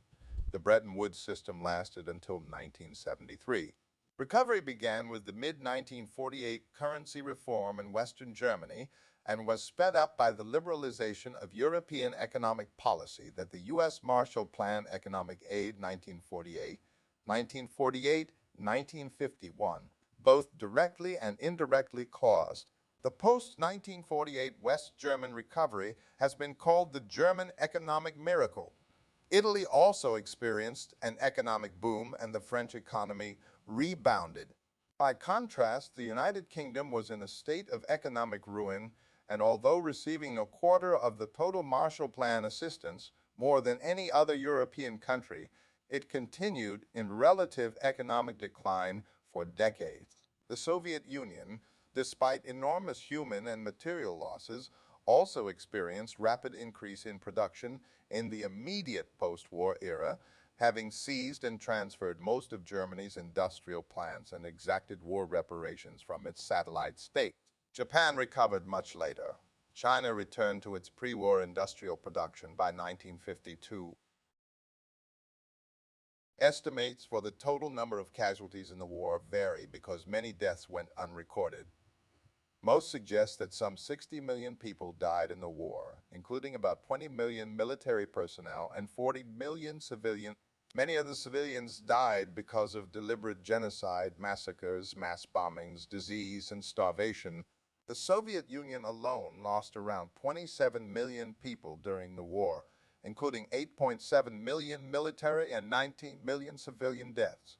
The Bretton Woods system lasted until 1973. Recovery began with the mid-1948 currency reform in Western Germany and was sped up by the liberalization of European economic policy that the U.S. Marshall Plan Economic Aid 1948, 1948, 1951, both directly and indirectly caused. The post-1948 West German recovery has been called the German economic miracle. Italy also experienced an economic boom and the French economy rebounded. By contrast, the United Kingdom was in a state of economic ruin, and although receiving a quarter of the total Marshall Plan assistance, more than any other European country, it continued in relative economic decline for decades. The Soviet Union, despite enormous human and material losses, also experienced rapid increase in production in the immediate post-war era, having seized and transferred most of Germany's industrial plants and exacted war reparations from its satellite states. Japan recovered much later. China returned to its pre-war industrial production by 1952. Estimates for the total number of casualties in the war vary because many deaths went unrecorded. Most suggest that some 60 million people died in the war, including about 20 million military personnel and 40 million civilians. Many of the civilians died because of deliberate genocide, massacres, mass bombings, disease, and starvation. The Soviet Union alone lost around 27 million people during the war, including 8.7 million military and 19 million civilian deaths.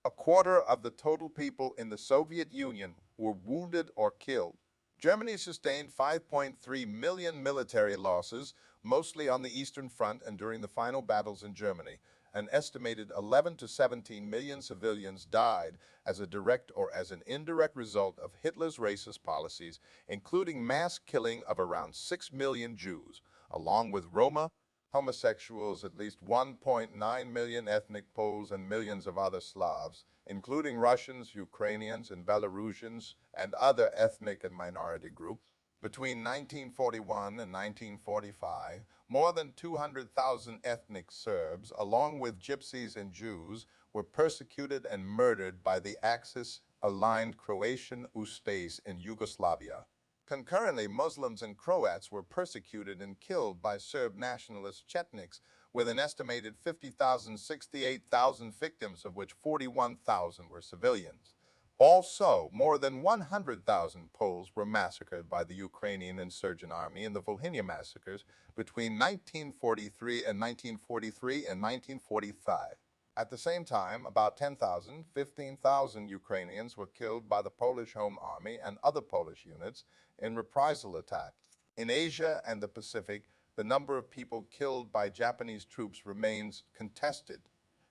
A quarter of the total people in the Soviet Union were wounded or killed. Germany sustained 5.3 million military losses, mostly on the Eastern Front and during the final battles in Germany. An estimated 11 to 17 million civilians died as a direct or as an indirect result of Hitler's racist policies, including mass killing of around 6 million Jews, along with Roma, homosexuals, at least 1.9 million ethnic Poles, and millions of other Slavs, including Russians, Ukrainians, and Belarusians, and other ethnic and minority groups. Between 1941 and 1945, more than 200,000 ethnic Serbs, along with Gypsies and Jews, were persecuted and murdered by the Axis-aligned Croatian Ustase in Yugoslavia. Concurrently, Muslims and Croats were persecuted and killed by Serb nationalist Chetniks, with an estimated 68,000 victims, of which 41,000 were civilians. Also, more than 100,000 Poles were massacred by the Ukrainian insurgent army in the Volhynia massacres between 1943 and 1945. At the same time, about 15,000 Ukrainians were killed by the Polish Home Army and other Polish units in reprisal attacks. In Asia and the Pacific, the number of people killed by Japanese troops remains contested.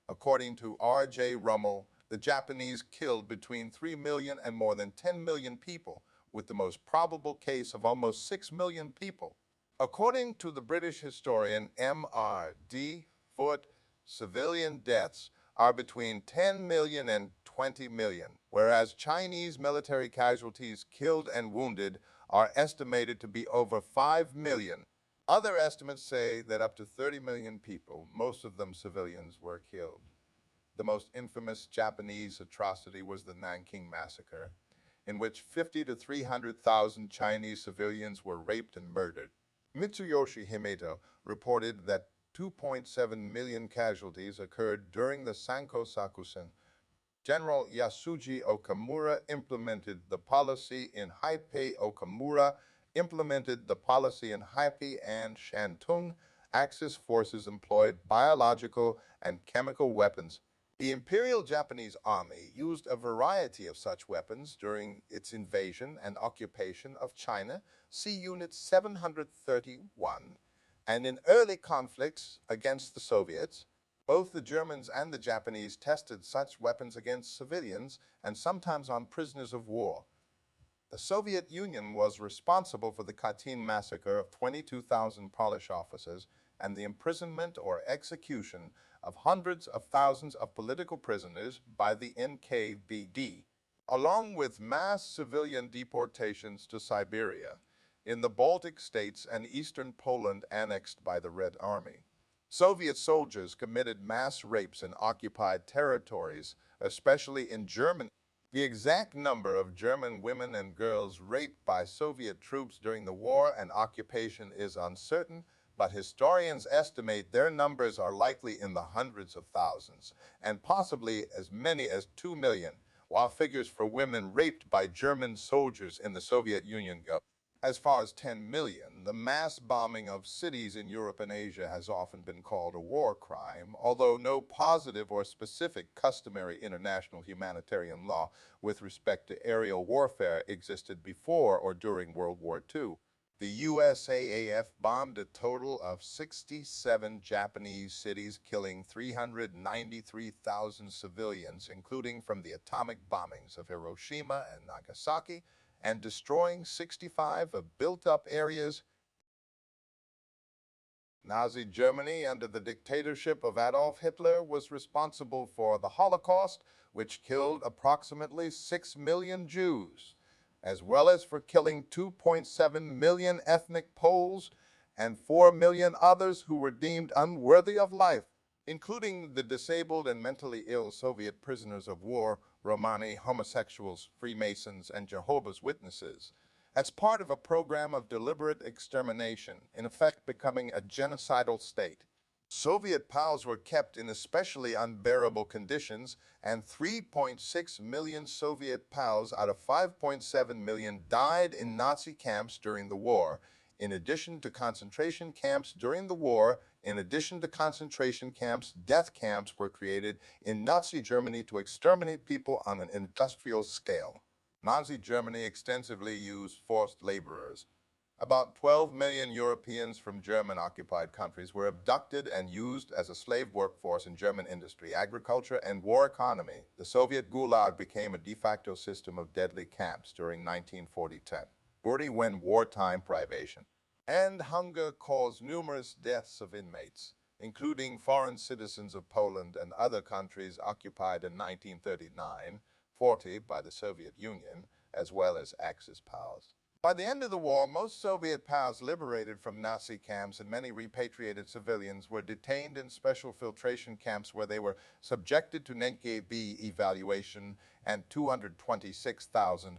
According to R.J. Rummel, the Japanese killed between 3 million and more than 10 million people, with the most probable case of almost 6 million people. According to the British historian M.R.D. Foote, civilian deaths are between 10 million and 20 million, whereas Chinese military casualties killed and wounded are estimated to be over 5 million. Other estimates say that up to 30 million people, most of them civilians, were killed. The most infamous Japanese atrocity was the Nanking Massacre, in which 50 to 300,000 Chinese civilians were raped and murdered. Mitsuyoshi Himeto reported that 2.7 million casualties occurred during the Sanko Sakusen. General Yasuji Okamura implemented the policy in Haipei. Okamura implemented the policy in Haipei and Shantung. Axis forces employed biological and chemical weapons. The Imperial Japanese Army used a variety of such weapons during its invasion and occupation of China, see Unit 731, and in early conflicts against the Soviets. Both the Germans and the Japanese tested such weapons against civilians and sometimes on prisoners of war. The Soviet Union was responsible for the Katyn massacre of 22,000 Polish officers and the imprisonment or execution of hundreds of thousands of political prisoners by the NKVD, along with mass civilian deportations to Siberia, in the Baltic states and eastern Poland annexed by the Red Army. Soviet soldiers committed mass rapes in occupied territories, especially in Germany. The exact number of German women and girls raped by Soviet troops during the war and occupation is uncertain, but historians estimate their numbers are likely in the hundreds of thousands, and possibly as many as 2 million, while figures for women raped by German soldiers in the Soviet Union go as far as 10 million. The mass bombing of cities in Europe and Asia has often been called a war crime, although no positive or specific customary international humanitarian law with respect to aerial warfare existed before or during World War II. The USAAF bombed a total of 67 Japanese cities, killing 393,000 civilians, including from the atomic bombings of Hiroshima and Nagasaki, and destroying 65 of built-up areas. Nazi Germany, under the dictatorship of Adolf Hitler, was responsible for the Holocaust, which killed approximately 6 million Jews, as well as for killing 2.7 million ethnic Poles and 4 million others who were deemed unworthy of life, including the disabled and mentally ill Soviet prisoners of war, Romani, homosexuals, Freemasons, and Jehovah's Witnesses, as part of a program of deliberate extermination, in effect becoming a genocidal state. Soviet POWs were kept in especially unbearable conditions, and 3.6 million Soviet POWs out of 5.7 million died in Nazi camps during the war. In addition to concentration camps during the war, death camps were created in Nazi Germany to exterminate people on an industrial scale. Nazi Germany extensively used forced laborers. About 12 million Europeans from German-occupied countries were abducted and used as a slave workforce in German industry, agriculture, and war economy. The Soviet Gulag became a de facto system of deadly camps during 1940-10, when wartime privation and hunger caused numerous deaths of inmates, including foreign citizens of Poland and other countries occupied in 1939-40 by the Soviet Union, as well as Axis POWs. By the end of the war, most Soviet POWs liberated from Nazi camps and many repatriated civilians were detained in special filtration camps where they were subjected to NKVD evaluation, and 127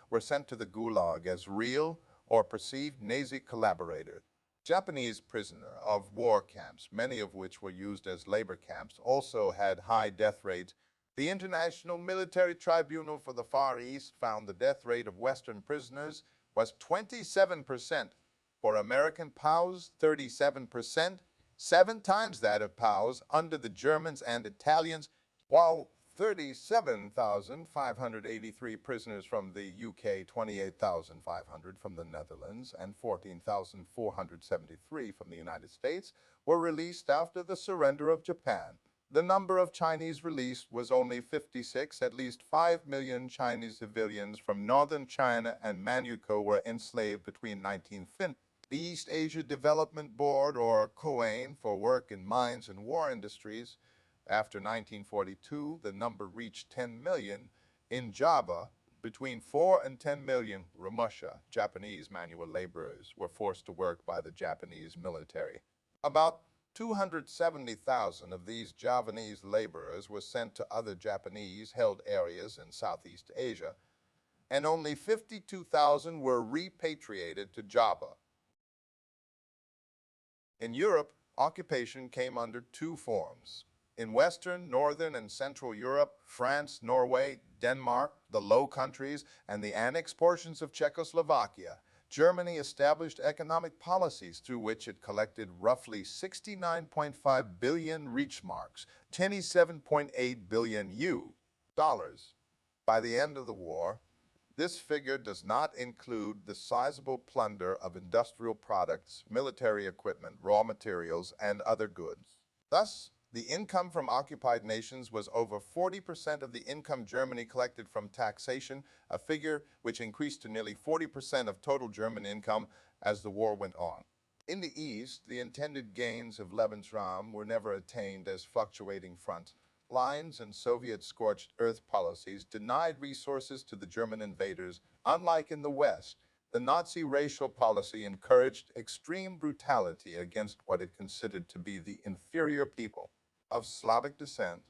were sent to the Gulag as real or perceived Nazi collaborators. Japanese prisoner of war camps, many of which were used as labor camps, also had high death rates. The International Military Tribunal for the Far East found the death rate of Western prisoners was 27%. For American POWs, 37%, 7 times that of POWs under the Germans and Italians, while 37,583 prisoners from the UK, 28,500 from the Netherlands, and 14,473 from the United States were released after the surrender of Japan. The number of Chinese released was only 56. At least 5 million Chinese civilians from northern China and Manchukuo were enslaved between 1950. The East Asia Development Board, or COAIN, for work in mines and war industries. After 1942, the number reached 10 million. In Java, between 4 and 10 million Romusha, Japanese manual laborers, were forced to work by the Japanese military. About 270,000 of these Javanese laborers were sent to other Japanese-held areas in Southeast Asia, and only 52,000 were repatriated to Java. In Europe, occupation came under 2 forms. In Western, Northern, and Central Europe, France, Norway, Denmark, the Low Countries, and the annexed portions of Czechoslovakia, Germany established economic policies through which it collected roughly 69.5 billion Reichsmarks, 27.8 billion U dollars. By the end of the war, this figure does not include the sizable plunder of industrial products, military equipment, raw materials, and other goods. Thus, the income from occupied nations was over 40% of the income Germany collected from taxation, a figure which increased to nearly 40% of total German income as the war went on. In the East, the intended gains of Lebensraum were never attained as fluctuating front lines and Soviet scorched earth policies denied resources to the German invaders. Unlike in the West, the Nazi racial policy encouraged extreme brutality against what it considered to be the inferior people of Slavic descent.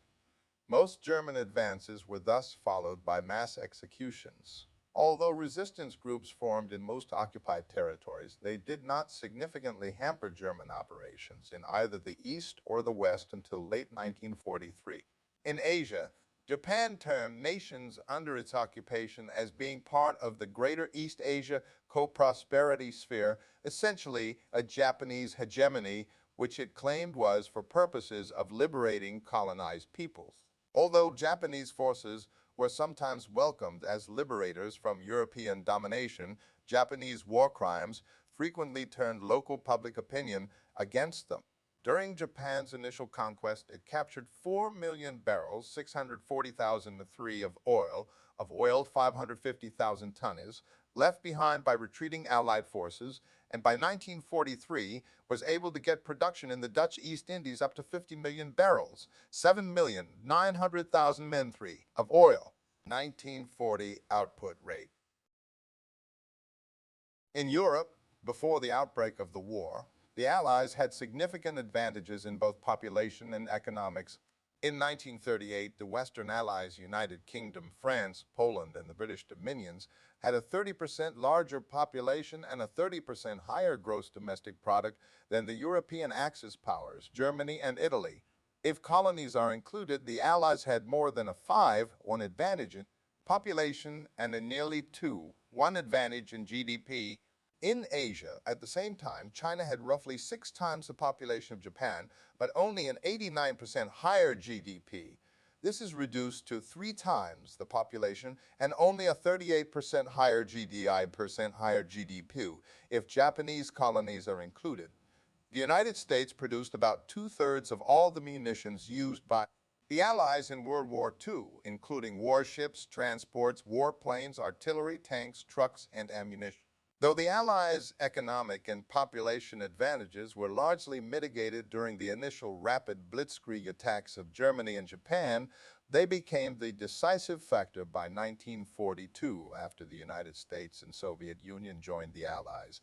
Most German advances were thus followed by mass executions. Although resistance groups formed in most occupied territories, they did not significantly hamper German operations in either the East or the West until late 1943. In Asia, Japan termed nations under its occupation as being part of the Greater East Asia co-prosperity sphere, essentially a Japanese hegemony, which it claimed was for purposes of liberating colonized peoples. Although Japanese forces were sometimes welcomed as liberators from European domination, Japanese war crimes frequently turned local public opinion against them. During Japan's initial conquest, it captured 4 million barrels, 640,003 of oil 550,000 tons, left behind by retreating Allied forces, and by 1943 was able to get production in the Dutch East Indies up to 50 million barrels, 7,900,000 men-3 of oil, 1940 output rate. In Europe, before the outbreak of the war, the Allies had significant advantages in both population and economics. In 1938, the Western Allies, United Kingdom, France, Poland, and the British Dominions, had a 30% larger population and a 30% higher gross domestic product than the European Axis powers, Germany and Italy. If colonies are included, the Allies had more than a 5-1 advantage in population and a nearly 2-1 advantage in GDP. In Asia, at the same time, China had roughly 6 times the population of Japan, but only an 89% higher GDP. This is reduced to 3 times the population and only a 38% higher GDP if Japanese colonies are included. The United States produced about 2/3 of all the munitions used by the Allies in World War II, including warships, transports, warplanes, artillery, tanks, trucks, and ammunition. Though the Allies' economic and population advantages were largely mitigated during the initial rapid blitzkrieg attacks of Germany and Japan, they became the decisive factor by 1942 after the United States and Soviet Union joined the Allies,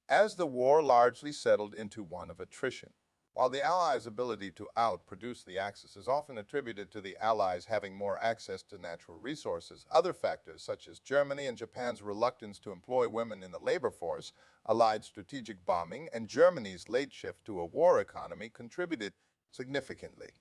as the war largely settled into one of attrition. While the Allies' ability to outproduce the Axis is often attributed to the Allies having more access to natural resources, other factors such as Germany and Japan's reluctance to employ women in the labor force, Allied strategic bombing, and Germany's late shift to a war economy contributed significantly.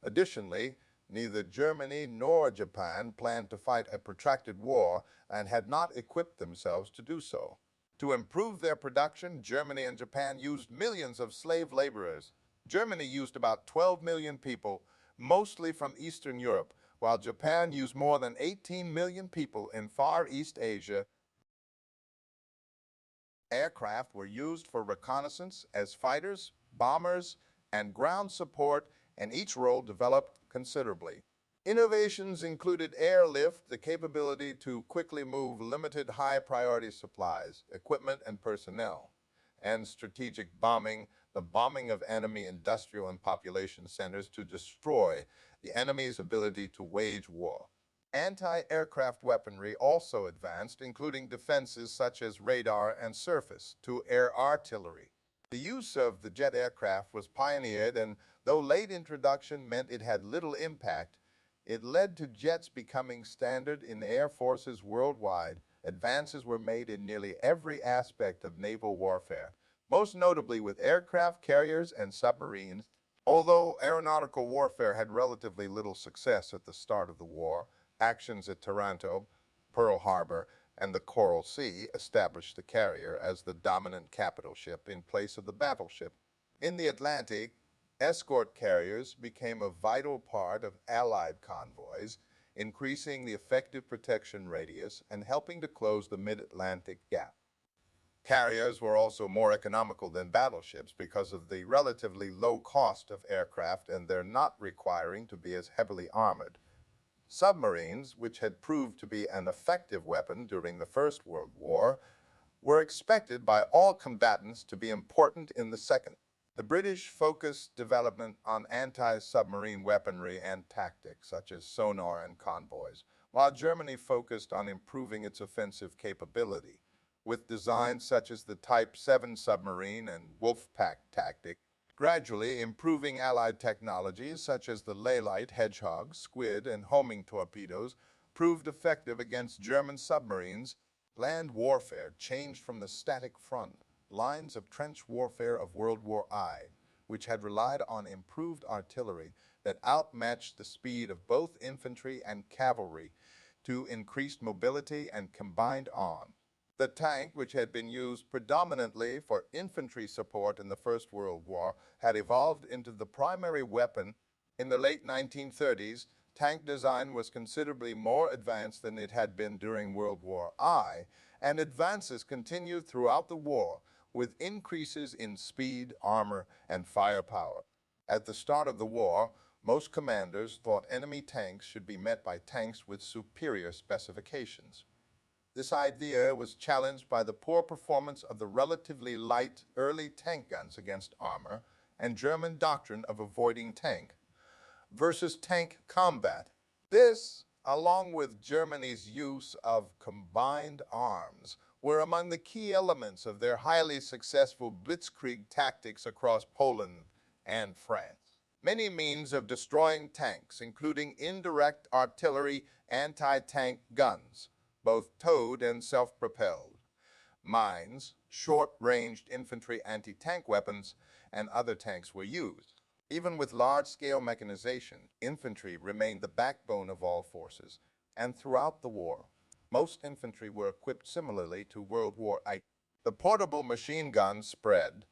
Additionally, neither Germany nor Japan planned to fight a protracted war and had not equipped themselves to do so. To improve their production, Germany and Japan used millions of slave laborers. Germany used about 12 million people, mostly from Eastern Europe, while Japan used more than 18 million people in Far East Asia. Aircraft were used for reconnaissance as fighters, bombers, and ground support, and each role developed considerably. Innovations included airlift, the capability to quickly move limited high-priority supplies, equipment, and personnel, and strategic bombing, the bombing of enemy industrial and population centers to destroy the enemy's ability to wage war. Anti-aircraft weaponry also advanced, including defenses such as radar and surface-to-air artillery. The use of the jet aircraft was pioneered, and though late introduction meant it had little impact, it led to jets becoming standard in air forces worldwide. Advances were made in nearly every aspect of naval warfare, most notably with aircraft carriers and submarines. Although aeronautical warfare had relatively little success at the start of the war, actions at Taranto, Pearl Harbor, and the Coral Sea established the carrier as the dominant capital ship in place of the battleship. In the Atlantic, escort carriers became a vital part of Allied convoys, increasing the effective protection radius and helping to close the mid-Atlantic gap. Carriers were also more economical than battleships because of the relatively low cost of aircraft and their not requiring to be as heavily armored. Submarines, which had proved to be an effective weapon during the First World War, were expected by all combatants to be important in the Second. The British focused development on anti-submarine weaponry and tactics, such as sonar and convoys, while Germany focused on improving its offensive capability, with designs such as the Type 7 submarine and Wolfpack tactic, gradually improving Allied technologies such as the Leylight, Hedgehog, Squid, and homing torpedoes proved effective against German submarines. Land warfare changed from the static front lines of trench warfare of World War I, which had relied on improved artillery that outmatched the speed of both infantry and cavalry, to increased mobility and combined arms. The tank, which had been used predominantly for infantry support in the First World War, had evolved into the primary weapon. In the late 1930s, tank design was considerably more advanced than it had been during World War I, and advances continued throughout the war, with increases in speed, armor, and firepower. At the start of the war, most commanders thought enemy tanks should be met by tanks with superior specifications. This idea was challenged by the poor performance of the relatively light early tank guns against armor and German doctrine of avoiding tank versus tank combat. This, along with Germany's use of combined arms, were among the key elements of their highly successful blitzkrieg tactics across Poland and France. Many means of destroying tanks, including indirect artillery, anti-tank guns, both towed and self-propelled, mines, short-ranged infantry anti-tank weapons, and other tanks were used. Even with large-scale mechanization, infantry remained the backbone of all forces, and throughout the war, most infantry were equipped similarly to World War I. The portable machine gun spread,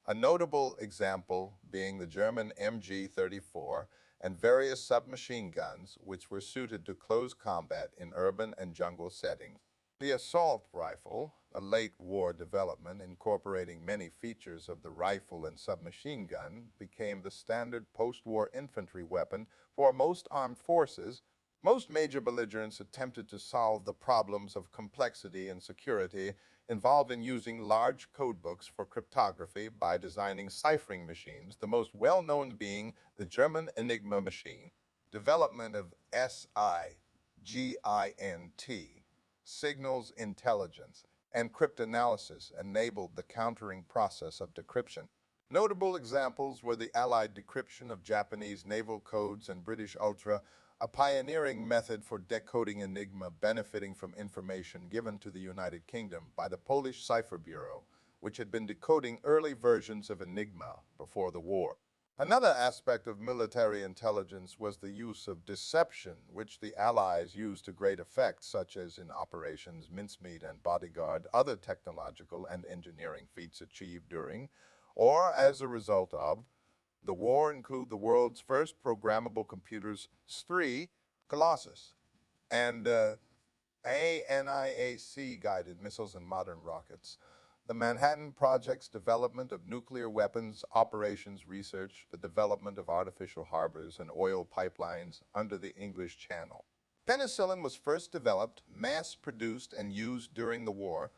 a notable example being the German MG-34 and various submachine guns which were suited to close combat in urban and jungle settings. The assault rifle, a late war development incorporating many features of the rifle and submachine gun, became the standard post-war infantry weapon for most armed forces. Most major belligerents attempted to solve the problems of complexity and security involved in using large codebooks for cryptography by designing ciphering machines, the most well-known being the German Enigma machine. Development of SIGINT, signals intelligence, and cryptanalysis enabled the countering process of decryption. Notable examples were the Allied decryption of Japanese naval codes and British Ultra, a pioneering method for decoding Enigma benefiting from information given to the United Kingdom by the Polish Cipher Bureau, which had been decoding early versions of Enigma before the war. Another aspect of military intelligence was the use of deception, which the Allies used to great effect, such as in Operations Mincemeat and Bodyguard, other technological and engineering feats achieved during, or as a result of, the war include the world's first programmable computers, STRI, Colossus, and ANIAC-guided missiles and modern rockets. The Manhattan Project's development of nuclear weapons, operations research, the development of artificial harbors and oil pipelines under the English Channel. Penicillin was first developed, mass-produced, and used during the war,